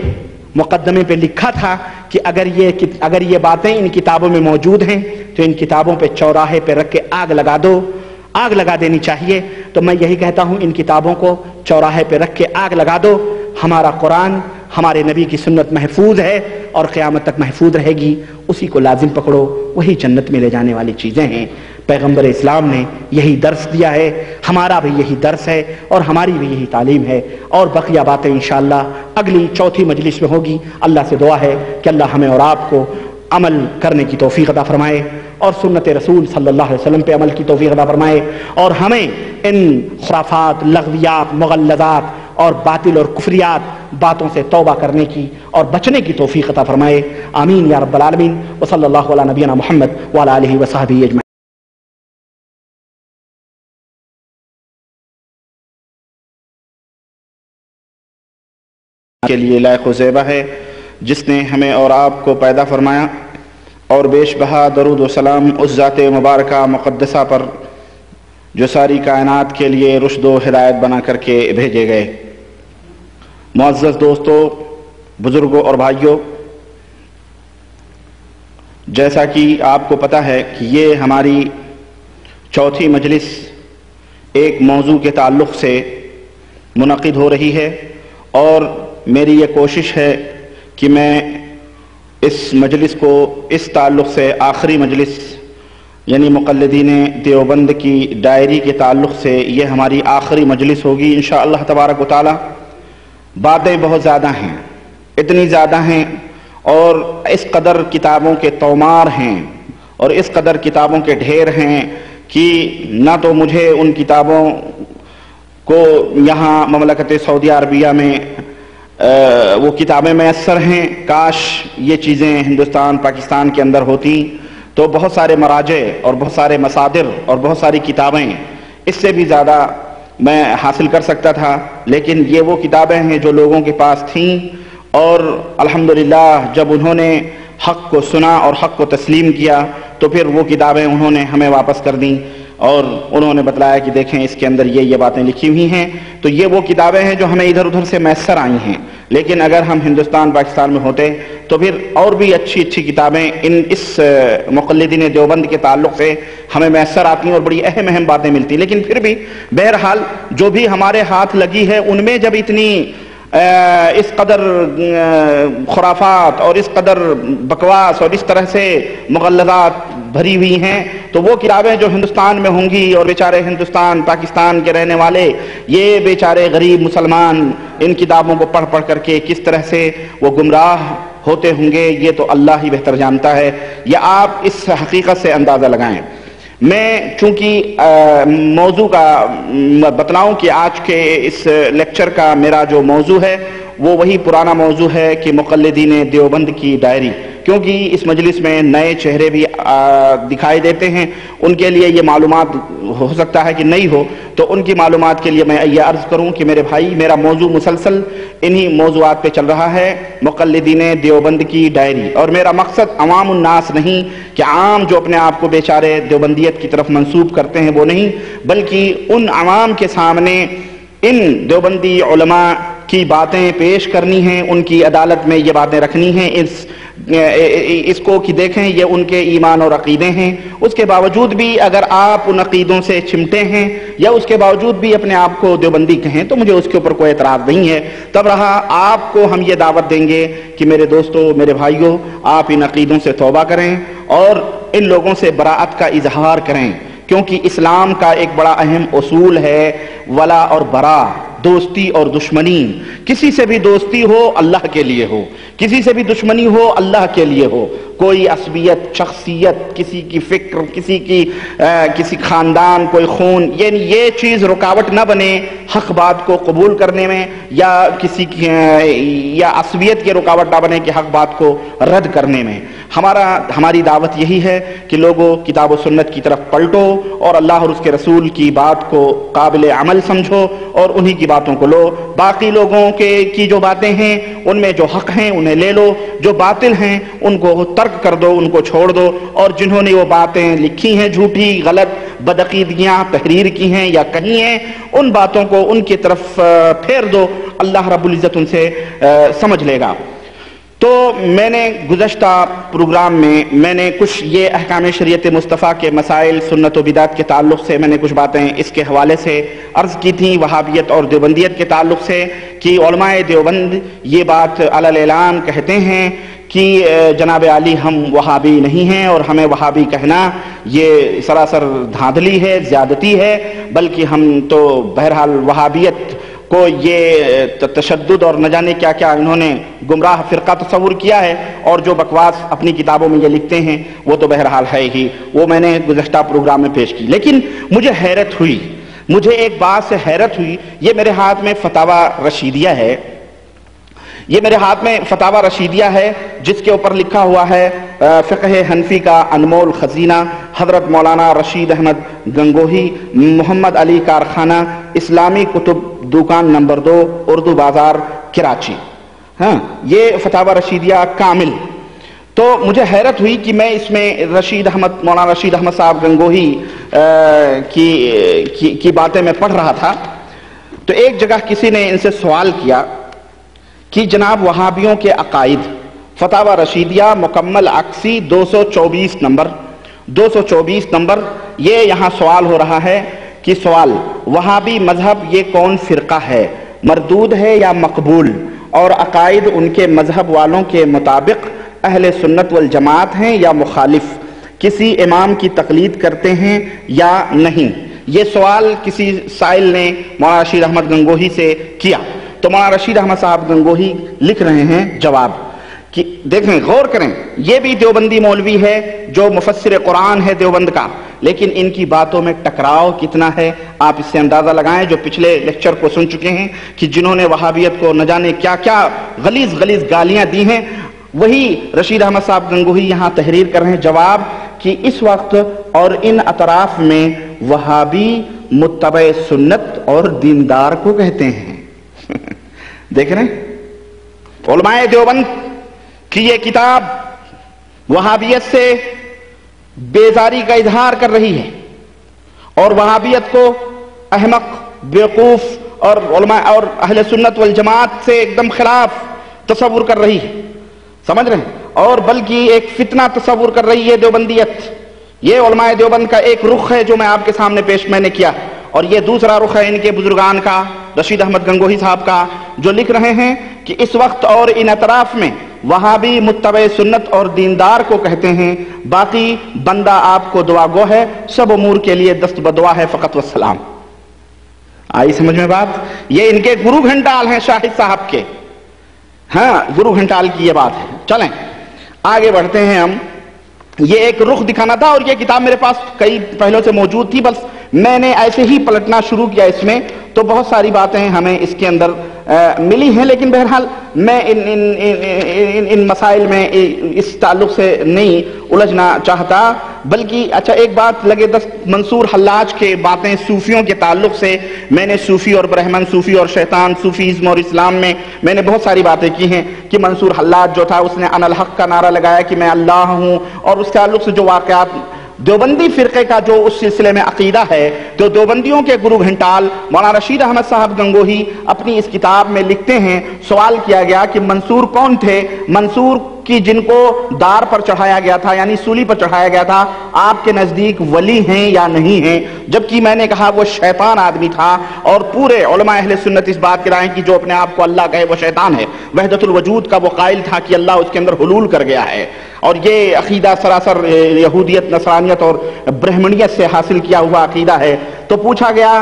مقدمے پہ لکھا تھا کہ اگر یہ باتیں ان کتابوں میں موجود ہیں تو ان کتابوں پہ چوراہے پہ رکھ کے آگ لگا دینی چاہیے. تو میں یہی کہتا ہوں, ان کتابوں کو چوراہے پہ رکھ کے آگ لگا دو. ہمارا قرآن, ہمارے نبی کی سنت محفوظ ہے اور قیامت تک محفوظ رہے گی. اسی کو لازم پکڑو, وہی جنت میں لے جانے والی چیزیں ہیں. پیغمبر اسلام نے یہی درس دیا ہے, ہمارا بھی یہی درس ہے اور ہماری بھی یہی تعلیم ہے. اور بقیہ باتیں انشاءاللہ اگلی چوتھی مجلس میں ہوگی. اللہ سے دعا ہے کہ اللہ ہمیں اور آپ کو عمل کرنے کی توفیق عطا فرمائے اور سنت رسول صلی اللہ علیہ وسلم پہ عمل کی توفیق عطا فرمائے, اور ہمیں ان خرافات, لغویات, مغلظات اور باطل اور کفریات باتوں سے توبہ کرنے کی اور بچنے کی توفیق عطا فرمائے. آمین یا رب العالمین. وصلی اللہ علی نبینا محمد وعلی آلہ وصحبہ اجمعین. کے لیے لائق و زیبہ ہے جس نے ہمیں اور آپ کو پیدا فرمایا, اور بیش بہا درود و سلام اس ذات مبارکہ مقدسہ پر جو ساری کائنات کے لیے رشد و ہدایت بنا کر کے بھیجے گئے. معزز دوستو, بزرگوں اور بھائیوں, جیسا کہ آپ کو پتہ ہے کہ یہ ہماری چوتھی مجلس ایک موضوع کے تعلق سے منعقد ہو رہی ہے, اور میری یہ کوشش ہے کہ میں اس مجلس کو اس تعلق سے آخری مجلس یعنی مقلدین دیوبند کی ڈائری کے تعلق سے یہ ہماری آخری مجلس ہوگی انشاءاللہ تبارک و تعالی. باتیں بہت زیادہ ہیں, اتنی زیادہ ہیں, اور اس قدر کتابوں کے تومار ہیں اور اس قدر کتابوں کے ڈھیر ہیں کہ نہ تو مجھے ان کتابوں کو یہاں مملکت سعودیہ عربیہ میں وہ کتابیں میسر ہیں. کاش یہ چیزیں ہندوستان پاکستان کے اندر ہوتی تو بہت سارے مراجع اور بہت سارے مصادر اور بہت ساری کتابیں اس سے بھی زیادہ میں حاصل کر سکتا تھا, لیکن یہ وہ کتابیں ہیں جو لوگوں کے پاس تھیں, اور الحمدللہ جب انہوں نے حق کو سنا اور حق کو تسلیم کیا تو پھر وہ کتابیں انہوں نے ہمیں واپس کر دیں, اور انہوں نے بتلایا کہ دیکھیں اس کے اندر یہ باتیں لکھی ہوئی ہیں. تو یہ وہ کتابیں ہیں جو ہمیں ادھر ادھر سے میسر آئی ہیں, لیکن اگر ہم ہندوستان پاکستان میں ہوتے تو پھر اور بھی اچھی کتابیں اس مقلدین دیوبند کے تعلق سے ہمیں میسر آتی ہیں اور بڑی اہم باتیں ملتی. لیکن پھر بھی بہرحال جو بھی ہمارے ہاتھ لگی ہے ان میں جب اتنی اس قدر خرافات اور اس قدر بکواس اور اس طرح سے مغلظات بھری ہوئی ہیں تو وہ کتابیں جو ہندوستان میں ہوں گی, اور بیچارے ہندوستان پاکستان کے رہنے والے یہ بیچارے غریب مسلمان ان کتابوں کو پڑھ کر کے کس طرح سے وہ گمراہ ہوتے ہوں گے, یہ تو اللہ ہی بہتر جانتا ہے. یا آپ اس حقیقت سے اندازہ لگائیں. میں چونکہ موضوع کا بتلاؤں کہ آج کے اس لیکچر کا میرا جو موضوع ہے وہ وہی پرانا موضوع ہے کہ مقلدین دیوبند کی ڈائری, کیونکہ اس مجلس میں نئے چہرے بھی دکھائی دیتے ہیں, ان کے لیے یہ معلومات ہو سکتا ہے کہ نہیں ہو, تو ان کی معلومات کے لیے میں یہ عرض کروں کہ میرے بھائی میرا موضوع مسلسل انہی موضوعات پہ چل رہا ہے, مقلدین دیوبند کی ڈائری. اور میرا مقصد عوام الناس نہیں کہ عام جو اپنے آپ کو بیچارے دیوبندیت کی طرف منسوب کرتے ہیں وہ نہیں, بلکہ ان عوام کے سامنے ان دیوبندی علماء کی باتیں پیش کرنی ہیں, ان کی عدالت میں یہ باتیں رکھنی ہیں, اس کو کہ دیکھیں یہ ان کے ایمان اور عقیدے ہیں. اس کے باوجود بھی اگر آپ ان عقیدوں سے چمٹے ہیں یا اس کے باوجود بھی اپنے آپ کو دیوبندی کہیں تو مجھے اس کے اوپر کوئی اعتراض نہیں ہے. تب رہا آپ کو ہم یہ دعوت دیں گے کہ میرے دوستو, میرے بھائیوں, آپ ان عقیدوں سے توبہ کریں اور ان لوگوں سے براءت کا اظہار کریں, کیونکہ اسلام کا ایک بڑا اہم اصول ہے ولا اور برا, دوستی اور دشمنی. کسی سے بھی دوستی ہو اللہ کے لیے ہو, کسی سے بھی دشمنی ہو اللہ کے لیے ہو، کوئی عصبیت، شخصیت، کسی کی فکر، کسی خاندان، کوئی خون، یعنی یہ چیز رکاوٹ نہ بنے حق بات کو قبول کرنے میں، یا کسی کی یا عصبیت کی رکاوٹ نہ بنے کہ حق بات کو رد کرنے میں۔ ہماری دعوت یہی ہے کہ لوگوں کتاب و سنت کی طرف پلٹو اور اللہ اور اس کے رسول کی بات کو قابل عمل سمجھو اور انہی کی باتوں کو لو۔ باقی لوگوں کی جو باتیں ہیں ان میں جو حق ہیں انہیں لے لو، جو باطل ہیں ان کو ترک کر دو، ان کو چھوڑ دو، اور جنہوں نے وہ باتیں لکھی ہیں جھوٹی، غلط، بدعقیدگیاں تحریر کی ہیں یا کہی ہیں، ان باتوں کو ان کی طرف پھیر دو، اللہ رب العزت ان سے سمجھ لے گا۔ تو میں نے گزشتہ پروگرام میں نے کچھ یہ احکام شریعت مصطفیٰ کے مسائل، سنت و بدعت کے تعلق سے میں نے کچھ باتیں اس کے حوالے سے عرض کی تھیں، وہابیت اور دیوبندیت کے تعلق سے، کہ علماء دیوبند یہ بات علی الاعلان کہتے ہیں کہ جناب علی ہم وہابی نہیں ہیں، اور ہمیں وہابی کہنا یہ سراسر دھاندلی ہے، زیادتی ہے، بلکہ ہم تو بہرحال وہابیت کو یہ تشدد اور نہ جانے کیا کیا انہوں نے گمراہ فرقہ تصور کیا ہے، اور جو بکواس اپنی کتابوں میں یہ لکھتے ہیں وہ تو بہرحال ہے ہی، وہ میں نے گزشتہ پروگرام میں پیش کی۔ لیکن مجھے ایک بات سے حیرت ہوئی، یہ میرے ہاتھ میں فتاوی رشیدیہ ہے، یہ میرے ہاتھ میں فتاوی رشیدیہ ہے جس کے اوپر لکھا ہوا ہے فقہ حنفی کا انمول خزینہ، حضرت مولانا رشید احمد گنگوہی، محمد علی کارخانہ، اسلامی کتب، دکان نمبر 2، اردو بازار، کراچی۔ ہاں، یہ فتاوی رشیدیہ کامل۔ تو مجھے حیرت ہوئی کہ میں اس میں مولانا رشید احمد صاحب گنگوہی کی باتیں میں پڑھ رہا تھا، تو ایک جگہ کسی نے ان سے سوال کیا کہ جناب وہابیوں کے عقائد، فتاوی رشیدیہ مکمل عکسی 224 نمبر، یہ یہاں سوال ہو رہا ہے کہ سوال، وہابی مذہب یہ کون فرقہ ہے، مردود ہے یا مقبول، اور عقائد ان کے مذہب والوں کے مطابق اہل سنت والجماعت ہیں یا مخالف، کسی امام کی تقلید کرتے ہیں یا نہیں؟ یہ سوال کسی سائل نے مولانا رشید احمد گنگوہی سے کیا، تو مولانا رشید احمد صاحب گنگوہی لکھ رہے ہیں جواب کہ دیکھیں، غور کریں، یہ بھی دیوبندی مولوی ہے جو مفسر قرآن ہے دیوبند کا، لیکن ان کی باتوں میں ٹکراؤ کتنا ہے آپ اس سے اندازہ لگائیں۔ جو پچھلے لیکچر کو سن چکے ہیں کہ جنہوں نے وہابیت کو نہ جانے کیا کیا غلیظ گالیاں دی ہیں، وہی رشید احمد صاحب گنگوہی یہاں تحریر کر رہے ہیں جواب کہ اس وقت اور ان اطراف میں وہابی متبع سنت اور دیندار کو کہتے ہیں۔ دیکھ رہے ہیں، علماء دیوبند کی یہ کتاب وہابیت سے بیزاری کا اظہار کر رہی ہے، اور وہابیت کو احمق، بیوقوف اور علماء اور اہل سنت والجماعت سے ایک دم خلاف تصور کر رہی ہے، سمجھ رہے ہیں، اور بلکہ ایک فتنہ تصور کر رہی ہے دیوبندیت۔ یہ علماء دیوبند کا ایک رخ ہے جو میں آپ کے سامنے میں نے کیا، اور یہ دوسرا رخ ہے ان کے بزرگان کا، رشید احمد گنگوہی صاحب کا، جو لکھ رہے ہیں کہ اس وقت اور ان اطراف میں وہابی متبع سنت اور دیندار کو کہتے ہیں، باقی بندہ آپ کو دعا گو ہے، سب امور کے لیے دست بدعا ہے، فقط والسلام۔ آئی سمجھ میں بات؟ یہ ان کے گرو گھنٹال ہیں شاہد صاحب کے، ہاں گرو گھنٹال کی یہ بات ہے۔ چلیں آگے بڑھتے ہیں ہم۔ یہ ایک رخ دکھانا تھا، اور یہ کتاب میرے پاس کئی پہلوں سے موجود تھی، بس میں نے ایسے ہی پلٹنا شروع کیا اس میں، تو بہت ساری باتیں ہمیں اس کے اندر ملی ہیں، لیکن بہرحال میں ان مسائل میں اس تعلق سے نہیں الجھنا چاہتا، بلکہ اچھا ایک بات لگے دست، منصور حلاج کے باتیں صوفیوں کے تعلق سے میں نے صوفی اور برہمن، صوفی اور شیطان، صوفیزم اور اسلام میں نے بہت ساری باتیں کی ہیں کہ منصور حلاج جو تھا اس نے انا الحق کا نعرہ لگایا کہ میں اللہ ہوں، اور اس تعلق سے جو واقعات دیوبندی فرقے کا جو اس سلسلے میں عقیدہ ہے، تو دیوبندیوں کے گرو گھنٹال مولانا رشید احمد صاحب گنگوہی اپنی اس کتاب میں لکھتے ہیں، سوال کیا گیا کہ منصور کون تھے، منصور کی جن کو دار پر چڑھایا گیا تھا یعنی سولی پر چڑھایا گیا تھا، آپ کے نزدیک ولی ہیں یا نہیں ہیں؟ جبکہ میں نے کہا وہ شیطان آدمی تھا، اور پورے علماء اہل سنت اس بات کے رائے ہیں کہ جو اپنے آپ کو اللہ کہے وہ شیطان ہے۔ وحدت الوجود کا وہ قائل تھا کہ اللہ اس کے اندر حلول کر گیا ہے، اور یہ عقیدہ سراسر یہودیت، نصرانیت اور برہمنیت سے حاصل کیا ہوا عقیدہ ہے۔ تو پوچھا گیا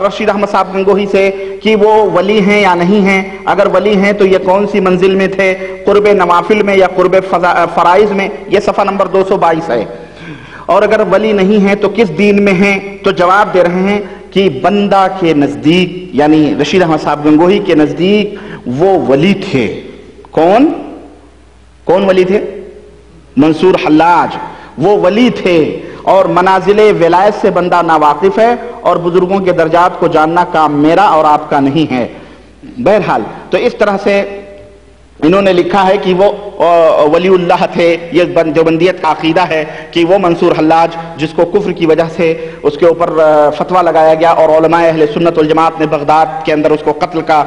رشید احمد صاحب گنگوہی سے کہ وہ ولی ہیں یا نہیں ہیں، اگر ولی ہیں تو یہ کون سی منزل میں تھے، قرب نوافل میں یا قرب فرائض میں؟ یہ صفحہ نمبر 222 ہے۔ اور اگر ولی نہیں ہیں تو کس دین میں ہیں؟ تو جواب دے رہے ہیں کہ بندہ کے نزدیک، یعنی رشید احمد صاحب گنگوہی کے نزدیک وہ ولی تھے۔ کون ولی تھے؟ منصور حلاج، وہ ولی تھے، اور منازل ولایت سے بندہ ناواقف ہے، اور بزرگوں کے درجات کو جاننا کام میرا اور آپ کا نہیں ہے۔ بہرحال تو اس طرح سے انہوں نے لکھا ہے کہ وہ ولی اللہ تھے۔ یہ دیوبندیت کا عقیدہ ہے کہ وہ منصور حلاج، جس کو کفر کی وجہ سے اس کے اوپر فتویٰ لگایا گیا اور علماء اہل سنت والجماعت نے بغداد کے اندر اس کو قتل کا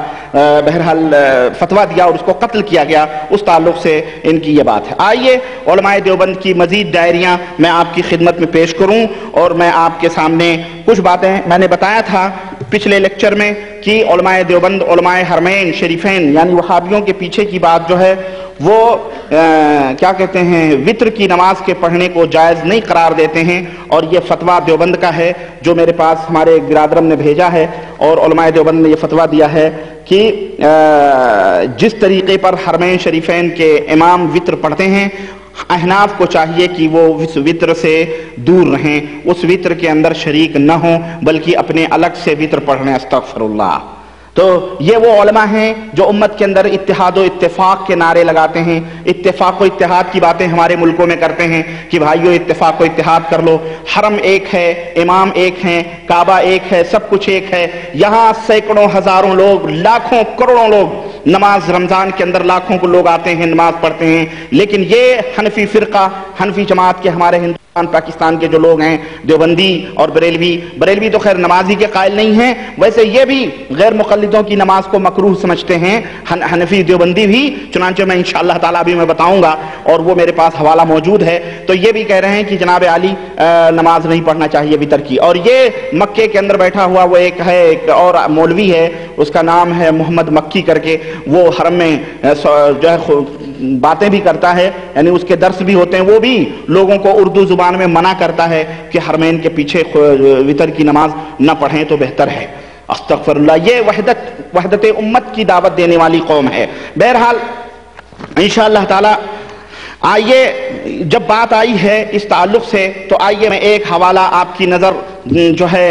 بہرحال فتویٰ دیا اور اس کو قتل کیا گیا، اس تعلق سے ان کی یہ بات ہے۔ آئیے علماء دیوبند کی مزید ڈائریاں میں آپ کی خدمت میں پیش کروں، اور میں آپ کے سامنے کچھ باتیں، میں نے بتایا تھا پچھلے لیکچر میں کہ علماء دیوبند علماء حرمین شریفین یعنی وہابیوں کے پیچھے کی بات جو ہے وہ کیا کہتے ہیں، وتر کی نماز کے پڑھنے کو جائز نہیں قرار دیتے ہیں، اور یہ فتویٰ دیوبند کا ہے جو میرے پاس ہمارے ایک برادرم نے بھیجا ہے، اور علماء دیوبند نے یہ فتویٰ دیا ہے کہ جس طریقے پر حرمین شریفین کے امام وتر پڑھتے ہیں، احناف کو چاہیے کہ وہ اس وتر سے دور رہیں، اس وتر کے اندر شریک نہ ہوں، بلکہ اپنے الگ سے وتر پڑھنے۔ استغفر اللہ۔ تو یہ وہ علماء ہیں جو امت کے اندر اتحاد و اتفاق کے نعرے لگاتے ہیں، اتفاق و اتحاد کی باتیں ہمارے ملکوں میں کرتے ہیں کہ بھائیو اتفاق و اتحاد کر لو، حرم ایک ہے، امام ایک ہیں، کعبہ ایک ہے، سب کچھ ایک ہے۔ یہاں سینکڑوں ہزاروں لوگ، لاکھوں کروڑوں لوگ نماز، رمضان کے اندر لاکھوں کو لوگ آتے ہیں، نماز پڑھتے ہیں، لیکن یہ حنفی فرقہ، حنفی جماعت کے ہمارے ہندوستان پاکستان کے جو لوگ ہیں، دیوبندی اور بریلوی تو خیر نمازی کے قائل نہیں ہیں، ویسے یہ بھی غیر مقلدوں کی نماز کو مکروہ سمجھتے ہیں، حنفی دیوبندی بھی، چنانچہ میں انشاءاللہ تعالیٰ بھی میں بتاؤں گا، اور وہ میرے پاس حوالہ موجود ہے۔ تو یہ بھی کہہ رہے ہیں کہ جناب علی نماز نہیں پڑھنا چاہیے وتر کی۔ اور یہ مکے کے اندر بیٹھا ہوا وہ ایک ہے، ایک اور مولوی ہے، اس کا نام ہے محمد مکی کر کے، وہ حرم میں جو ہے باتیں بھی کرتا ہے، یعنی اس کے درس بھی ہوتے ہیں، وہ بھی لوگوں کو اردو زبان میں منع کرتا ہے کہ حرمین کے پیچھے وتر کی نماز نہ پڑھیں تو بہتر ہے۔ استغفر اللہ۔ یہ وحدت امت کی دعوت دینے والی قوم ہے۔ بہرحال انشاءاللہ تعالی آئیے، جب بات آئی ہے اس تعلق سے تو آئیے میں ایک حوالہ آپ کی نظر جو ہے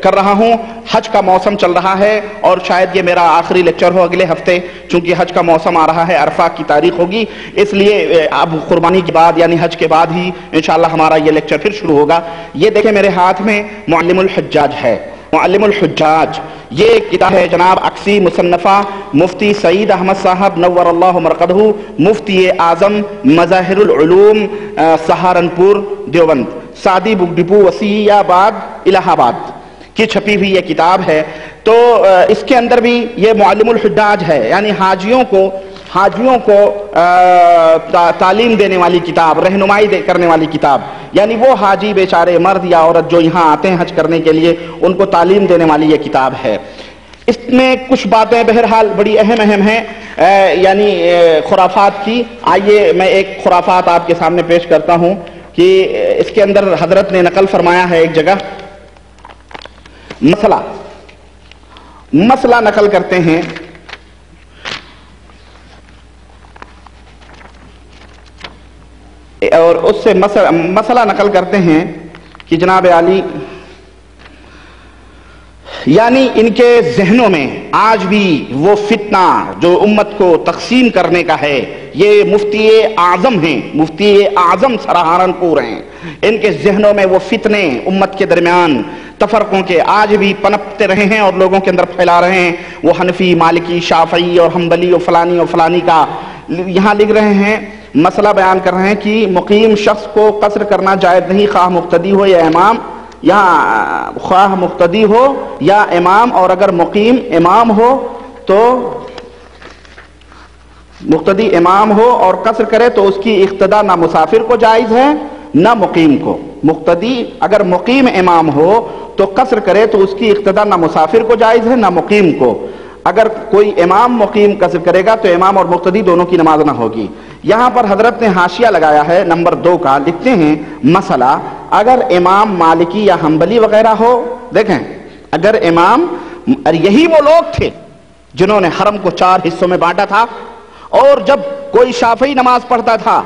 کر رہا ہوں۔ حج کا موسم چل رہا ہے، اور شاید یہ میرا آخری لیکچر ہو اگلے ہفتے، چونکہ حج کا موسم آ رہا ہے، عرفہ کی تاریخ ہوگی، اس لیے اب قربانی کے بعد یعنی حج کے بعد ہی انشاءاللہ ہمارا یہ لیکچر پھر شروع ہوگا۔ یہ دیکھیں میرے ہاتھ میں معلم الحجاج ہے، معلم الحجاج، یہ ایک کتاب ہے جناب اکسی مصنفہ مفتی سعید احمد صاحب نور اللہ مرقدہ، مفتی اعظم Mazahir Uloom Saharanpur Deoband, Saadi book depot Wasiabad الہ آباد کی چھپی ہوئی یہ کتاب ہے۔ تو اس کے اندر بھی یہ معلم الحجاج ہے، یعنی حاجیوں کو تعلیم دینے والی کتاب، رہنمائی کرنے والی کتاب، یعنی وہ حاجی بیچارے مرد یا عورت جو یہاں آتے ہیں حج کرنے کے لیے، ان کو تعلیم دینے والی یہ کتاب ہے۔ اس میں کچھ باتیں بہرحال بڑی اہم ہیں، یعنی خرافات کی۔ آئیے میں ایک خرافات آپ کے سامنے پیش کرتا ہوں کہ اس کے اندر حضرت نے نقل فرمایا ہے ایک جگہ، مسئلہ نقل کرتے ہیں، اور اس سے مسئلہ نقل کرتے ہیں کہ جناب علی یعنی ان کے ذہنوں میں آج بھی وہ فتنہ جو امت کو تقسیم کرنے کا ہے، یہ مفتی اعظم ہیں، مفتی اعظم سہارنپور ہیں، ان کے ذہنوں میں وہ فتنے امت کے درمیان تفرقوں کے آج بھی پنپتے رہے ہیں اور لوگوں کے اندر پھیلا رہے ہیں۔ وہ حنفی، مالکی، شافعی اور حنبلی اور فلانی کا یہاں لکھ رہے ہیں، مسئلہ بیان کر رہے ہیں کہ مقیم شخص کو قصر کرنا جائز نہیں، خواہ مقتدی ہو یا امام، یہاں خواہ مقتدی ہو یا امام، اور اگر مقیم امام ہو تو مقتدی امام ہو اور قصر کرے تو اس کی اقتداء نہ مسافر کو جائز ہے نہ مقیم کو۔ مقتدی اگر مقیم امام ہو تو قصر کرے تو اس کی اقتداء نہ مسافر کو جائز ہے نہ مقیم کو۔ اگر کوئی امام مقیم قصر کرے گا تو امام اور مقتدی دونوں کی نماز نہ ہوگی۔ یہاں پر حضرت نے حاشیہ لگایا ہے نمبر 2 کا، لکھتے ہیں مسئلہ اگر امام مالکی یا حنبلی وغیرہ ہو، دیکھیں اگر امام، یہی وہ لوگ تھے جنہوں نے حرم کو 4 حصوں میں بانٹا تھا، اور جب کوئی شافعی نماز پڑھتا تھا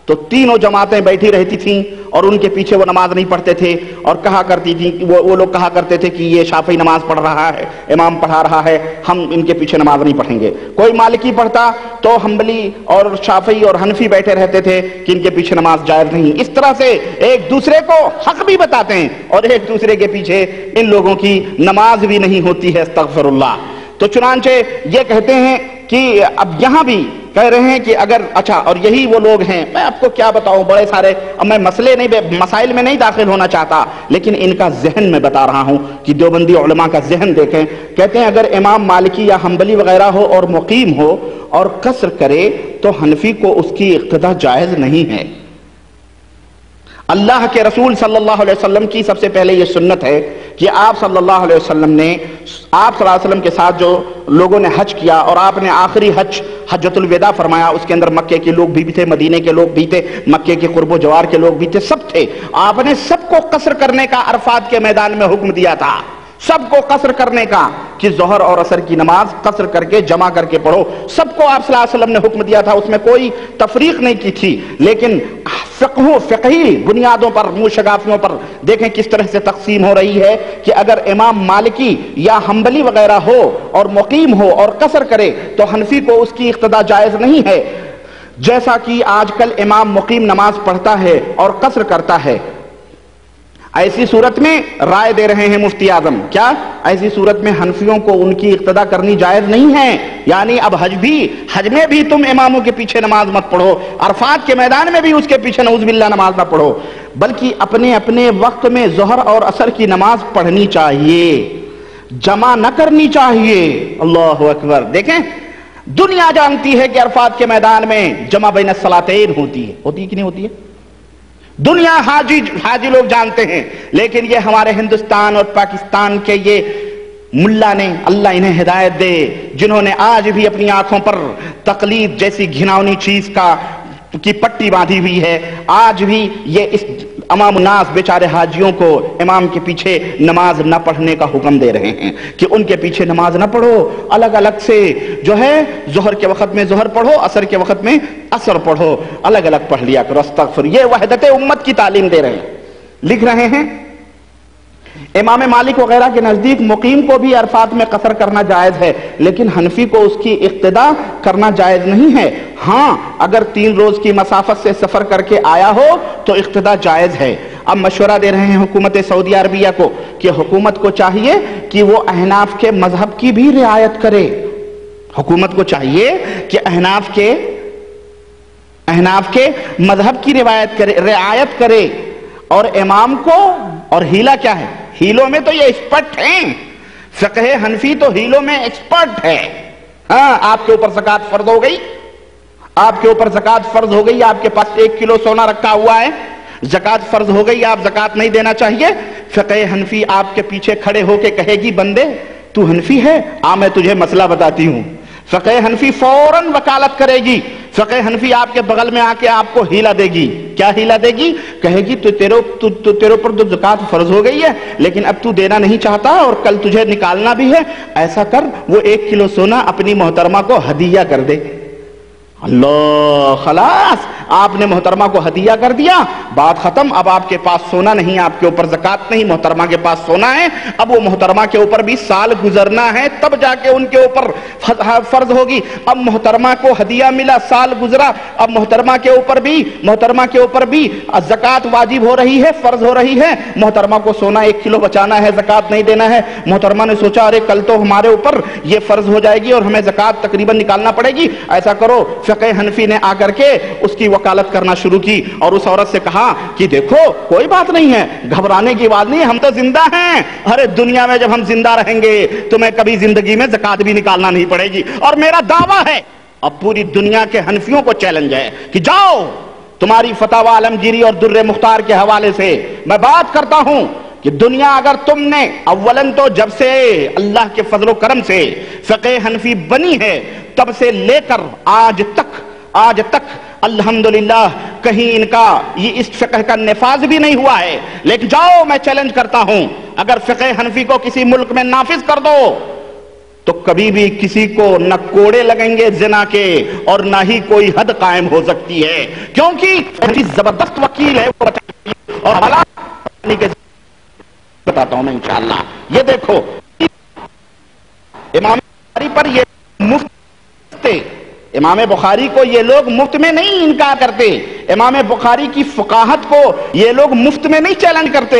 تو تینوں جماعتیں بیٹھی رہتی تھیں اور ان کے پیچھے وہ نماز نہیں پڑھتے تھے، اور کہا کرتی تھی وہ لوگ کہا کرتے تھے کہ یہ شافعی نماز پڑھ رہا ہے، امام پڑھا رہا ہے، ہم ان کے پیچھے نماز نہیں پڑھیں گے۔ کوئی مالکی پڑھتا تو حنبلی اور شافعی اور حنفی بیٹھے رہتے تھے کہ ان کے پیچھے نماز جائز نہیں۔ اس طرح سے ایک دوسرے کو حق بھی بتاتے ہیں اور ایک دوسرے کے پیچھے ان لوگوں کی نماز بھی نہیں ہوتی ہے، استغفر اللہ۔ تو چنانچہ یہ کہتے ہیں کہ اب یہاں بھی کہہ رہے ہیں کہ اگر اچھا، اور یہی وہ لوگ ہیں، میں آپ کو کیا بتاؤں، بڑے سارے، اب میں مسائل میں نہیں داخل ہونا چاہتا، لیکن ان کا ذہن میں بتا رہا ہوں کہ دیوبندی علماء کا ذہن دیکھیں۔ کہتے ہیں اگر امام مالکی یا حنبلی وغیرہ ہو اور مقیم ہو اور قصر کرے تو حنفی کو اس کی اقتداء جائز نہیں ہے۔ اللہ کے رسول صلی اللہ علیہ وسلم کی سب سے پہلے یہ سنت ہے کہ آپ صلی اللہ علیہ وسلم نے، آپ صلی اللہ علیہ وسلم کے ساتھ جو لوگوں نے حج کیا اور آپ نے آخری حج حجۃ الوداع فرمایا، اس کے اندر مکے کے لوگ بھی تھے، مدینے کے لوگ بھی تھے، مکے کے قرب و جوار کے لوگ بھی تھے، سب تھے۔ آپ نے سب کو قصر کرنے کا عرفات کے میدان میں حکم دیا تھا، سب کو قصر کرنے کا، کہ ظہر اور عصر کی نماز قصر کر کے جمع کر کے پڑھو، سب کو آپ صلی اللہ علیہ وسلم نے حکم دیا تھا، اس میں کوئی تفریق نہیں کی تھی۔ لیکن فقہی بنیادوں پر، منہ شگافیوں پر دیکھیں کس طرح سے تقسیم ہو رہی ہے کہ اگر امام مالکی یا حنبلی وغیرہ ہو اور مقیم ہو اور قصر کرے تو حنفی کو اس کی اقتداء جائز نہیں ہے، جیسا کہ آج کل امام مقیم نماز پڑھتا ہے اور قصر کرتا ہے۔ ایسی صورت میں رائے دے رہے ہیں مفتی اعظم، کیا ایسی صورت میں حنفیوں کو ان کی اقتداء کرنی جائز نہیں ہے، یعنی اب حج میں بھی تم اماموں کے پیچھے نماز مت پڑھو، عرفات کے میدان میں بھی اس کے پیچھے نعوذ باللہ نماز نہ پڑھو، بلکہ اپنے اپنے وقت میں ظہر اور عصر کی نماز پڑھنی چاہیے، جمع نہ کرنی چاہیے۔ اللہ اکبر۔ دیکھیں دنیا جانتی ہے کہ عرفات کے میدان میں جمع بین الصلاتین ہوتی ہے کہ نہیں ہوتی ہے، دنیا حاجی لوگ جانتے ہیں، لیکن یہ ہمارے ہندوستان اور پاکستان کے یہ ملا نے، اللہ انہیں ہدایت دے، جنہوں نے آج بھی اپنی آنکھوں پر تقلید جیسی گھناؤنی چیز کی پٹی باندھی ہوئی ہے، آج بھی یہ اس امام الناس بیچارے حاجیوں کو امام کے پیچھے نماز نہ پڑھنے کا حکم دے رہے ہیں کہ ان کے پیچھے نماز نہ پڑھو، الگ الگ سے جو ہے ظہر کے وقت میں ظہر پڑھو، عصر کے وقت میں عصر پڑھو، الگ الگ پڑھ لیا کرو۔ استغفر، یہ وحدت امت کی تعلیم دے رہے ہیں۔ لکھ رہے ہیں امام مالک وغیرہ کے نزدیک مقیم کو بھی عرفات میں قصر کرنا جائز ہے، لیکن حنفی کو اس کی اقتداء کرنا جائز نہیں ہے۔ ہاں اگر 3 روز کی مسافت سے سفر کر کے آیا ہو تو اقتداء جائز ہے۔ اب مشورہ دے رہے ہیں حکومت سعودی عربیہ کو کہ حکومت کو چاہیے کہ وہ احناف کے مذہب کی بھی رعایت کرے، حکومت کو چاہیے کہ احناف کے مذہب کی رعایت کرے، اور امام کو، اور ہیلا کیا ہے، ہیلوں میں تو یہ ایکسپرٹ ہیں، فقہ حنفی تو ہیلوں میں ایکسپرٹ ہے۔ ہاں آپ کے اوپر زکوٰۃ فرض ہو گئی، آپ کے اوپر زکوٰۃ فرض ہو گئی، آپ کے پاس 1 کلو سونا رکھا ہوا ہے، زکوٰۃ فرض ہو گئی، آپ زکوٰۃ نہیں دینا چاہیے، فقہ حنفی آپ کے پیچھے کھڑے ہو کے کہے گی بندے تو حنفی ہے، میں تجھے مسئلہ بتاتی ہوں، فقہ حنفی فوراً وکالت کرے گی، فقہ حنفی آپ کے بغل میں آ کے آپ کو ہیلا دے گی۔ کیا ہیلا دے گی؟ کہے گی تو تیرے اوپر تو زکوٰۃ فرض ہو گئی ہے، لیکن اب تو دینا نہیں چاہتا اور کل تجھے نکالنا بھی ہے، ایسا کر وہ 1 کلو سونا اپنی محترمہ کو ہدیہ کر دے۔ اللہ، خلاص آپ نے محترمہ کو ہدیہ کر دیا، بات ختم۔ اب آپ کے پاس سونا نہیں، آپ کے اوپر زکوٰۃ نہیں، محترمہ کے پاس سونا ہے، اب وہ محترمہ کے اوپر بھی سال گزرنا ہے تب جا کے ان کے اوپر فرض ہوگی۔ اب محترمہ کو ہدیہ ملا، سال گزرا، اب محترمہ کے اوپر بھی زکوٰۃ واجب ہو رہی ہے، فرض ہو رہی ہے، محترمہ کو سونا 1 کلو بچانا ہے، زکوٰۃ نہیں دینا ہے۔ محترمہ نے سوچا ارے کل تو ہمارے اوپر یہ فرض ہو جائے گی اور ہمیں زکوٰۃ تقریباً نکالنا پڑے گی، ایسا کرو، فقہ حنفی نے آ کر کے اس کی وکالت کرنا شروع کی اور اس عورت سے کہا کہ دیکھو کوئی بات نہیں ہے، گھبرانے کی بات نہیں، ہم تو زندہ ہیں، ارے دنیا میں جب ہم زندہ رہیں گے تمہیں کبھی زندگی میں زکوٰۃ بھی نکالنا نہیں پڑے گی، اور میرا دعویٰ ہے، اب پوری دنیا کے حنفیوں کو چیلنج ہے کہ جاؤ تمہاری فتاوی عالمگیری اور در مختار کے حوالے سے میں بات کرتا ہوں کہ دنیا اگر تم نے اولاً تو جب سے اللہ کے فضل و کرم سے فقہ حنفی بنی ہے تب سے لے کر آج تک آج تک الحمدللہ کہیں ان کا یہ اس فقہ کا نفاذ بھی نہیں ہوا ہے. لیکن جاؤ میں چیلنج کرتا ہوں، اگر فقہ حنفی کو کسی ملک میں نافذ کر دو تو کبھی بھی کسی کو نہ کوڑے لگیں گے زنا کے اور نہ ہی کوئی حد قائم ہو سکتی ہے، کیونکہ زبردست وکیل ہے وہ اور حوالہ کے بتاتا ہوں میں انشاءاللہ. یہ دیکھو امام بخاری پر یہ مفت، امام بخاری کو یہ لوگ مفت میں نہیں انکار کرتے، امام بخاری کی فقاہت کو یہ لوگ مفت میں نہیں چیلنج کرتے.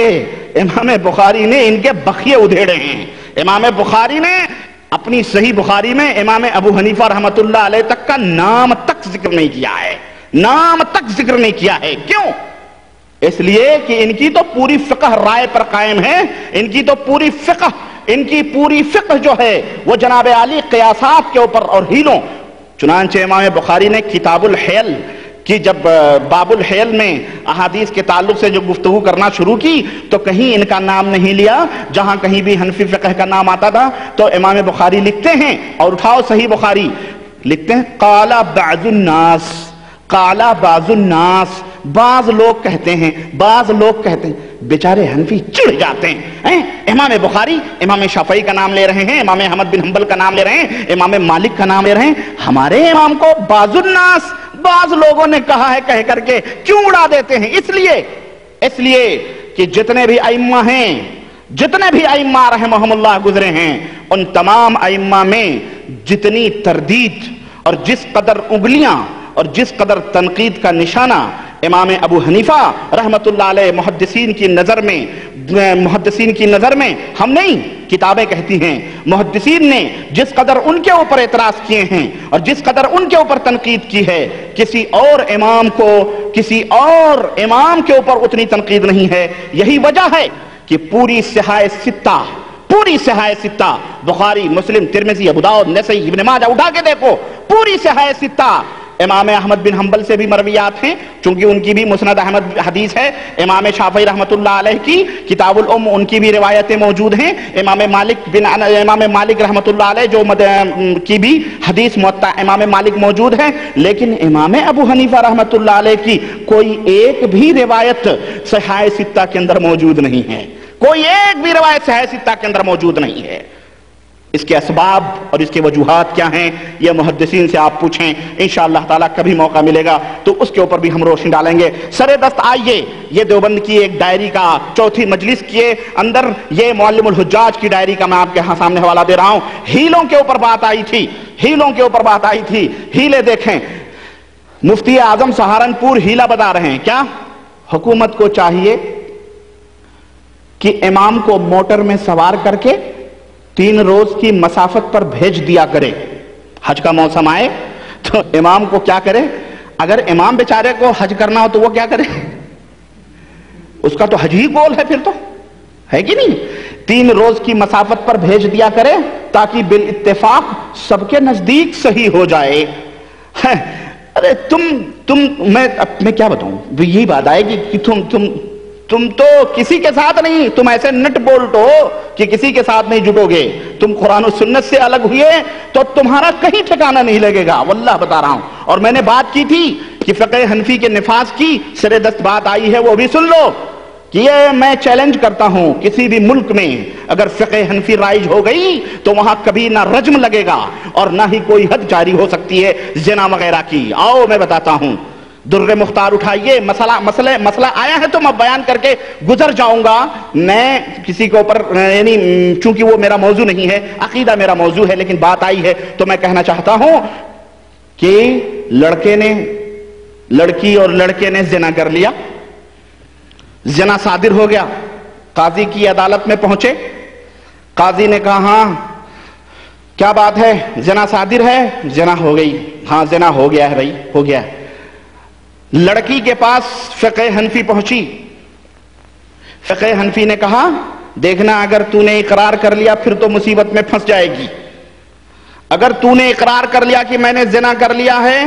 امام بخاری نے ان کے بخیے ادھیڑے ہیں. امام بخاری نے اپنی صحیح بخاری میں امام ابو حنیفہ رحمۃ اللہ علیہ تک کا نام تک ذکر نہیں کیا ہے، نام تک ذکر نہیں کیا ہے. کیوں؟ اس لیے کہ ان کی تو پوری فقہ رائے پر قائم ہے، ان کی تو پوری فقہ جو ہے وہ جناب عالی قیاسات کے اوپر اور ہیلوں. چنانچہ امام بخاری نے کتاب الحیل کی جب باب الحیل میں احادیث کے تعلق سے جو گفتگو کرنا شروع کی تو کہیں ان کا نام نہیں لیا. جہاں کہیں بھی حنفی فقہ کا نام آتا تھا تو امام بخاری لکھتے ہیں، اور اٹھاؤ صحیح بخاری، لکھتے ہیں قال بعض الناس، قال بعض الناس، بعض لوگ کہتے ہیں، بعض لوگ کہتے ہیں. بیچارے حنفی چڑ جاتے ہیں. امام بخاری امام شافعی کا نام لے رہے ہیں، امام احمد بن حنبل کا نام لے رہے ہیں، امام مالک کا نام لے رہے ہیں، ہمارے امام کو بعض الناس، بعض لوگوں نے کہا ہے کہہ کر کے کیوں اڑا دیتے ہیں؟ اس لیے کہ جتنے بھی ائمہ ہیں، جتنے بھی ائمہ رحمہم اللہ گزرے ہیں، ان تمام ائمہ میں جتنی تردید اور جس قدر انگلیاں اور جس قدر تنقید کا نشانہ امام ابو حنیفہ رحمت اللہ علیہ محدثین کی نظر میں ہم نہیں، کتابیں کہتی ہیں، محدثین نے جس قدر ان کے اوپر اعتراض کیے ہیں اور جس قدر ان کے اوپر تنقید کی ہے، کسی اور امام کے اوپر اتنی تنقید نہیں ہے. یہی وجہ ہے کہ پوری صحاح ستہ بخاری، مسلم، ترمذی، ابو داؤد، نسائی، ابن ماجہ اٹھا کے دیکھو، پوری صحاح ستہ امام احمد بن حنبل سے بھی مرویات ہیں چونکہ ان کی بھی مسند احمد حدیث ہے. امام شافعی رحمت اللہ علیہ کی کتاب الام ان کی بھی روایتیں موجود ہیں. امام مالک رحمت اللہ علیہ جو کی بھی حدیث موطا امام مالک موجود ہے. لیکن امام ابو حنیفہ رحمت اللہ علیہ کی کوئی ایک بھی روایت صحاح ستہ کے اندر موجود نہیں ہے، کوئی ایک بھی روایت صحاح ستہ کے اندر موجود نہیں ہے. اس کے اسباب اور اس کے وجوہات کیا ہیں یہ محدثین سے آپ پوچھیں. انشاءاللہ تعالیٰ کبھی موقع ملے گا تو اس کے اوپر بھی ہم روشنی ڈالیں گے. سر دست آئیے، یہ دیوبند کی ایک ڈائری کا چوتھی مجلس کے اندر یہ معلم الحجاج کی ڈائری کا میں آپ کے سامنے حوالہ دے رہا ہوں. ہیلوں کے اوپر بات آئی تھی، ہیلے دیکھیں. مفتی اعظم سہارنپور ہیلا بتا رہے ہیں. کیا؟ حکومت کو چاہیے کہ امام کو موٹر میں سوار کر کے 3 روز کی مسافت پر بھیج دیا کرے. حج کا موسم آئے تو امام کو کیا کرے؟ اگر امام بیچارے کو حج کرنا ہو تو وہ کیا کرے؟ اس کا تو حج ہی گول ہے، پھر تو ہے کہ نہیں؟ 3 روز کی مسافت پر بھیج دیا کرے تاکہ بالاتفاق سب کے نزدیک صحیح ہو جائے. ارے میں کیا بتاؤں، یہی بات آئے گی کہ تم تو کسی کے ساتھ نہیں، تم ایسے نٹ بولٹ ہو کہ کسی کے ساتھ نہیں جٹو گے. تم قرآن و سنت سے الگ ہوئے تو تمہارا کہیں ٹھکانہ نہیں لگے گا، واللہ بتا رہا ہوں. اور میں نے بات کی تھی کہ فقہ حنفی کے نفاذ کی سر دست بات آئی ہے، وہ بھی سن لو کہ یہ میں چیلنج کرتا ہوں کسی بھی ملک میں اگر فقہ حنفی رائج ہو گئی تو وہاں کبھی نہ رجم لگے گا اور نہ ہی کوئی حد جاری ہو سکتی ہے زنا وغیرہ کی. آؤ میں بتاتا ہوں. در مختار اٹھائیے. مسئلہ آیا ہے تو میں بیان کر کے گزر جاؤں گا. میں کسی کے اوپر یعنی چونکہ وہ میرا موضوع نہیں ہے، عقیدہ میرا موضوع ہے، لیکن بات آئی ہے تو میں کہنا چاہتا ہوں کہ لڑکی اور لڑکے نے زنا کر لیا، زنا صادر ہو گیا. قاضی کی عدالت میں پہنچے. قاضی نے کہا ہاں کیا بات ہے، زنا صادر ہے؟ زنا ہو گئی. ہاں زنا ہو گیا ہے بھائی، ہو گیا ہے. لڑکی کے پاس فقہ حنفی پہنچی. فقہ حنفی نے کہا دیکھنا اگر تو نے اقرار کر لیا پھر تو مصیبت میں پھنس جائے گی. اگر تو نے اقرار کر لیا کہ میں نے زنا کر لیا ہے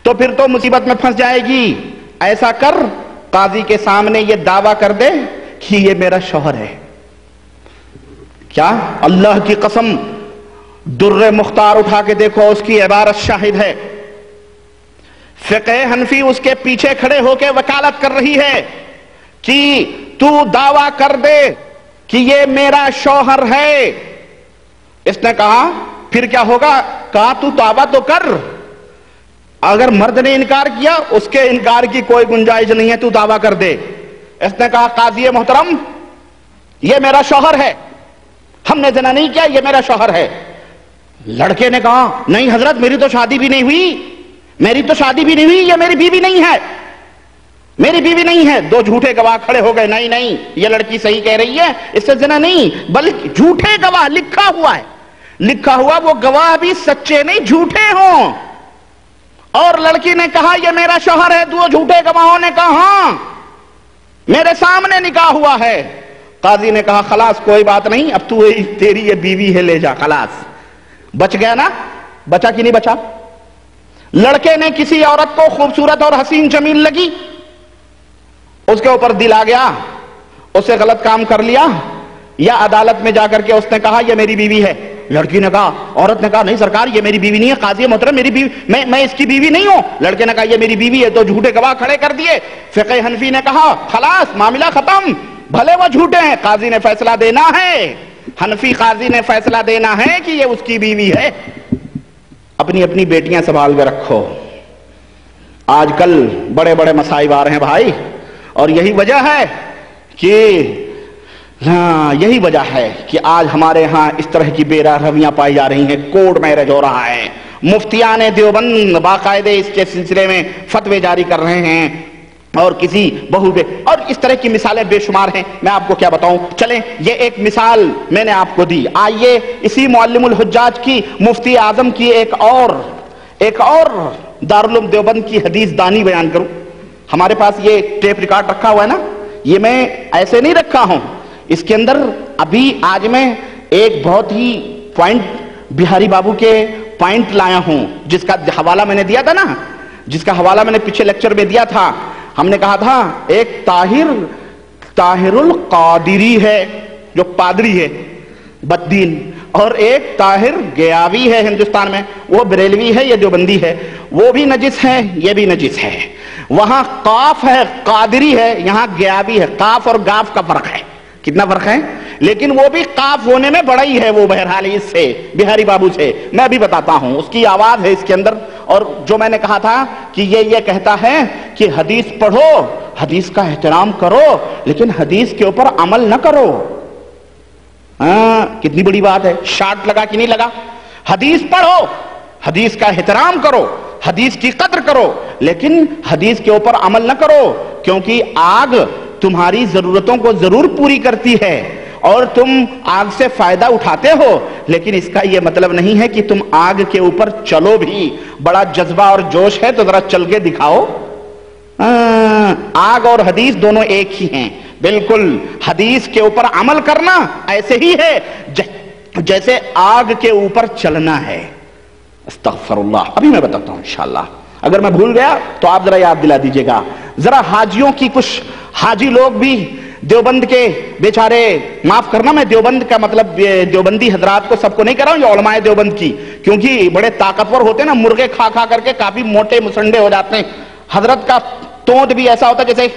تو پھر تو مصیبت میں پھنس جائے گی. ایسا کر قاضی کے سامنے یہ دعویٰ کر دے کہ یہ میرا شوہر ہے. کیا؟ اللہ کی قسم در مختار اٹھا کے دیکھو، اس کی عبارت شاہد ہے. فقہ حنفی اس کے پیچھے کھڑے ہو کے وکالت کر رہی ہے کہ تو دعویٰ کر دے کہ یہ میرا شوہر ہے. اس نے کہا پھر کیا ہوگا؟ کہا تو دعویٰ تو کر. اگر مرد نے انکار کیا اس کے انکار کی کوئی گنجائش نہیں ہے، تو دعویٰ کر دے. اس نے کہا قاضی محترم یہ میرا شوہر ہے، ہم نے زنا نہیں کیا، یہ میرا شوہر ہے. لڑکے نے کہا نہیں حضرت میری تو شادی بھی نہیں ہوئی، میری تو شادی بھی نہیں ہوئی، یہ میری بیوی نہیں ہے، میری بیوی نہیں ہے. دو جھوٹے گواہ کھڑے ہو گئے، نہیں نہیں یہ لڑکی صحیح کہہ رہی ہے، اس سے زنا نہیں، بلکہ جھوٹے گواہ لکھا ہوا ہے، لکھا ہوا وہ گواہ بھی سچے نہیں جھوٹے ہوں. اور لڑکی نے کہا یہ میرا شوہر ہے، دو جھوٹے گواہوں نے کہا ہاں میرے سامنے نکاح ہوا ہے. قاضی نے کہا خلاص کوئی بات نہیں، اب تو تیری یہ بیوی ہے، لے جا. خلاص بچ گیا نا؟ بچا کہ نہیں بچا؟ لڑکے نے کسی عورت کو خوبصورت اور حسین جمیل لگی، اس کے اوپر دل آ گیا، اسے غلط کام کر لیا، یا عدالت میں جا کر کے اس نے کہا یہ میری بیوی ہے. لڑکی نے کہا، عورت نے کہا نہیں سرکار یہ میری بیوی نہیں ہے، قاضی محترم میری بیوی، میں اس کی بیوی نہیں ہوں. لڑکے نے کہا یہ میری بیوی ہے، تو جھوٹے گواہ کھڑے کر دیے. فقہ حنفی نے کہا خلاص معاملہ ختم، بھلے وہ جھوٹے ہیں، قاضی نے فیصلہ دینا ہے، حنفی قاضی نے فیصلہ دینا ہے کہ یہ اس کی بیوی ہے. اپنی اپنی بیٹیاں سنبھال کے رکھو. آج کل بڑے بڑے مصائب آ رہے ہیں بھائی، اور یہی وجہ ہے کہ یہی وجہ ہے کہ آج ہمارے ہاں اس طرح کی بے رویاں پائی جا رہی ہیں. کورٹ میرج ہو رہا ہے، مفتیان دیوبند باقاعدہ اس کے سلسلے میں فتوے جاری کر رہے ہیں، اور کسی بہو بے، اور اس طرح کی مثالیں بے شمار ہیں. میں آپ کو کیا بتاؤں، چلیں یہ ایک مثال میں نے آپ کو دی. آئیے اسی معلم الحجاج کی، مفتی اعظم کی ایک اور دارالعلوم دیوبند کی حدیث دانی بیان کروں. ہمارے پاس یہ ٹیپ ریکارڈ رکھا ہوا ہے نا، یہ میں ایسے نہیں رکھا ہوں، اس کے اندر ابھی آج میں ایک بہت ہی پوائنٹ بہاری بابو کے پوائنٹ لایا ہوں، جس کا حوالہ میں نے دیا تھا نا، جس کا حوالہ میں نے پیچھے لیکچر میں دیا تھا. ہم نے کہا تھا ایک طاہر القادری ہے جو پادری ہے بددین، اور ایک طاہر گیاوی ہے ہندوستان میں، وہ بریلوی ہے، یہ دیوبندی ہے، وہ بھی نجس ہے یہ بھی نجس ہے. وہاں قاف ہے قادری ہے، یہاں گیاوی ہے. قاف اور گاف کا فرق ہے، کتنا فرق ہے، لیکن وہ بھی قاف ہونے میں بڑا ہی ہے وہ بہرحال اس سے بہاری بابو سے. میں بھی بتاتا ہوں، اس کی آواز ہے اس کے اندر. اور جو میں نے کہا تھا کہ یہ کہتا ہے کہ حدیث پڑھو، حدیث کا احترام کرو، لیکن حدیث کے اوپر عمل نہ کرو. کتنی بڑی بات ہے، شارٹ لگا کہ نہیں لگا؟ حدیث پڑھو، حدیث کا احترام کرو، حدیث کی قدر کرو، لیکن حدیث کے اوپر عمل نہ کرو، کیونکہ آگ تمہاری ضرورتوں کو ضرور پوری کرتی ہے اور تم آگ سے فائدہ اٹھاتے ہو، لیکن اس کا یہ مطلب نہیں ہے کہ تم آگ کے اوپر چلو بھی. بڑا جذبہ اور جوش ہے تو ذرا چل کے دکھاؤ. آگ اور حدیث دونوں ایک ہی ہیں بالکل. حدیث کے اوپر عمل کرنا ایسے ہی ہے جیسے آگ کے اوپر چلنا ہے. استغفر اللہ. ابھی میں بتاتا ہوں انشاءاللہ، اگر میں بھول گیا تو آپ ذرا یاد دلا دیجئے گا. ذرا حاجیوں کی، کچھ حاجی لوگ بھی دیوبند کے بیچارے، معاف کرنا میں دیوبند کا مطلب دیوبندی حضرات کو سب کو نہیں کر رہا ہوں، یہ علماء دیوبند کی، کیونکہ بڑے طاقتور ہوتے ہیں نا، مرغے کھا کھا کر کے کافی موٹے مسنڈے ہو جاتے ہیں. حضرت کا تونت بھی ایسا ہوتا ہے جیسے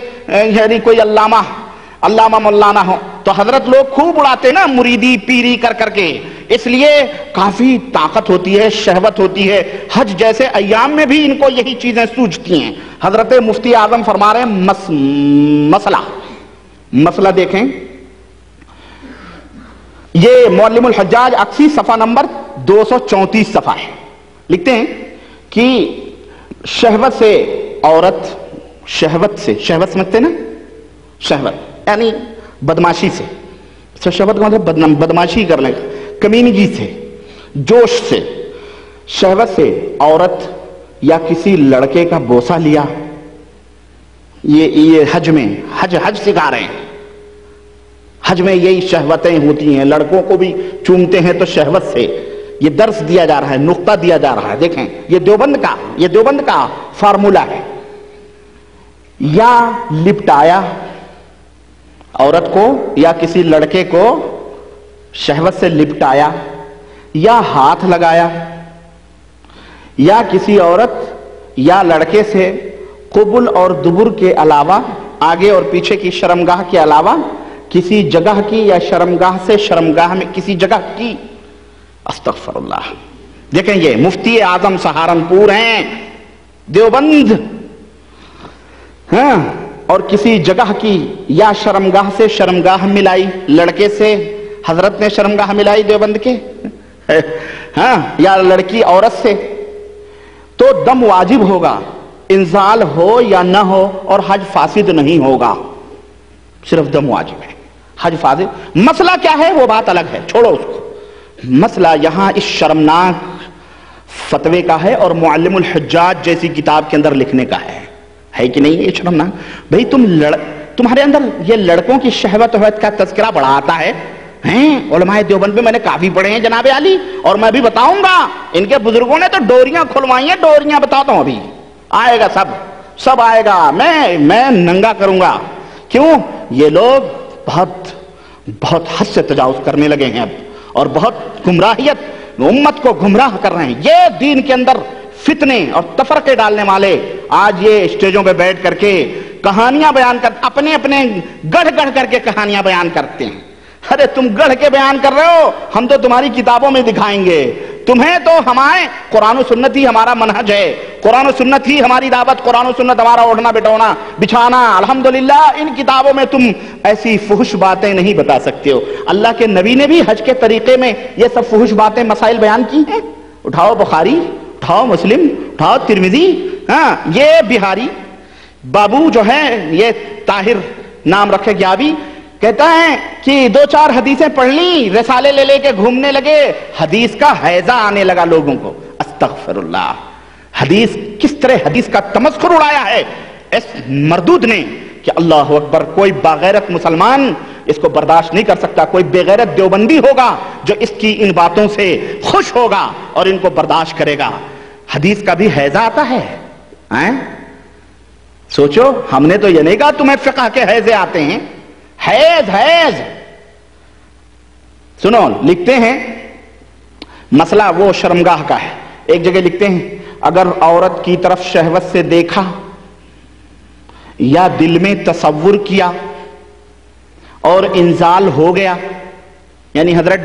یعنی کوئی علامہ مولانا ہو، تو حضرت لوگ خوب اڑاتے ہیں نا مریدی پیری کر کر کے، اس لیے کافی طاقت ہوتی ہے، شہوت ہوتی ہے. حج جیسے ایام میں بھی ان کو یہی چیزیں سوجتی ہیں. حضرت مفتی اعظم فرما رہے ہیں مسئلہ دیکھیں، یہ معلم الحجاج اکسی صفحہ نمبر 234 صفحہ ہے. لکھتے ہیں کہ شہوت سے عورت، شہوت سمجھتے نا، شہوت یعنی بدماشی سے، شہوت کا مطلب بدماشی کرنے، کمینگی سے، جوش سے، شہوت سے عورت یا کسی لڑکے کا بوسہ لیا. یہ حج میں حج سکھا رہے ہیں. حج میں یہی شہوتیں ہوتی ہیں، لڑکوں کو بھی چومتے ہیں تو شہوت سے. یہ درس دیا جا رہا ہے، نقطہ دیا جا رہا ہے. دیکھیں یہ دیوبند کا فارمولہ ہے. یا لپٹایا عورت کو یا کسی لڑکے کو شہوت سے لپٹایا، یا ہاتھ لگایا، یا کسی عورت یا لڑکے سے قبل اور دبر کے علاوہ آگے اور پیچھے کی شرمگاہ کے علاوہ کسی جگہ کی یا شرمگاہ سے شرمگاہ میں کسی جگہ کی. استغفر اللہ. دیکھیں یہ مفتی اعظم سہارنپور ہیں دیوبند. ہاں، اور کسی جگہ کی یا شرمگاہ سے شرمگاہ ملائی، لڑکے سے حضرت نے شرمگاہ ملائی دیوبند کے، ہاں، یا لڑکی عورت سے، تو دم واجب ہوگا، انزال ہو یا نہ ہو، اور حج فاسد نہیں ہوگا. صرف دم واجب ہے، حج فاسد. مسئلہ کیا ہے وہ بات الگ ہے، چھوڑو اس کو. مسئلہ یہاں اس شرمناک فتوے کا ہے اور معلم الحجاج جیسی کتاب کے اندر لکھنے کا ہے کہ نہیں؟ یہ شرمناک. بھئی تمہارے اندر یہ لڑکوں کی شہوت کا تذکرہ بڑا آتا ہے. علماء دیوبند میں نے کافی پڑھے ہیں جناب علی، اور میں بھی بتاؤں گا. ان کے بزرگوں نے تو ڈوریاں کھلوائی ہیں، ڈوریاں بتاتا ہوں. ابھی آئے گا، سب آئے گا. میں ننگا کروں گا. کیوں؟ یہ لوگ بہت حد سے تجاوز کرنے لگے ہیں اب، اور بہت گمراہیت امت کو گمراہ کر رہے ہیں. یہ دین کے اندر فتنے اور تفرقے ڈالنے والے آج یہ اسٹیجوں پہ بیٹھ کر کے کہانیاں بیان کر، اپنے گڑھ کر کے کہانیاں بیان کرتے ہیں. ارے تم گڑھ کے بیان کر رہے ہو، ہم تو تمہاری کتابوں میں دکھائیں گے. تمہیں تو ہمارے قرآن و سنت ہی ہمارا منہج ہے، قرآن و سنت ہی ہماری دعوت، قرآن و سنت ہمارا اٹھنا بچھانا. الحمدللہ ان کتابوں میں تم ایسی فحش باتیں نہیں بتا سکتے ہو. اللہ کے نبی نے بھی حج کے طریقے میں یہ سب فحش باتیں مسائل بیان کی ہیں. اٹھاؤ بخاری، اٹھاؤ مسلم، اٹھاؤ ترمذی. ہاں، یہ بہاری بابو جو ہے، یہ طاہر نام رکھے گیابی، کہتا ہے کہ 2-4 حدیثیں پڑھ لی، رسالے لے کے گھومنے لگے، حدیث کا حیضہ آنے لگا لوگوں کو. استغفر اللہ. حدیث کس طرح حدیث کا تمسخر اڑایا ہے اس مردود نے کہ اللہ اکبر. کوئی باغیرت مسلمان اس کو برداشت نہیں کر سکتا. کوئی بےغیرت دیوبندی ہوگا جو اس کی ان باتوں سے خوش ہوگا اور ان کو برداشت کرے گا. حدیث کا بھی حیضہ آتا ہے. سوچو، ہم نے تو یہ نہیں کہا تمہیں فقہ کے حیضے آتے ہیں. حیض سنو، لکھتے ہیں مسئلہ وہ شرمگاہ کا ہے. ایک جگہ لکھتے ہیں اگر عورت کی طرف شہوت سے دیکھا یا دل میں تصور کیا اور انزال ہو گیا، یعنی حضرت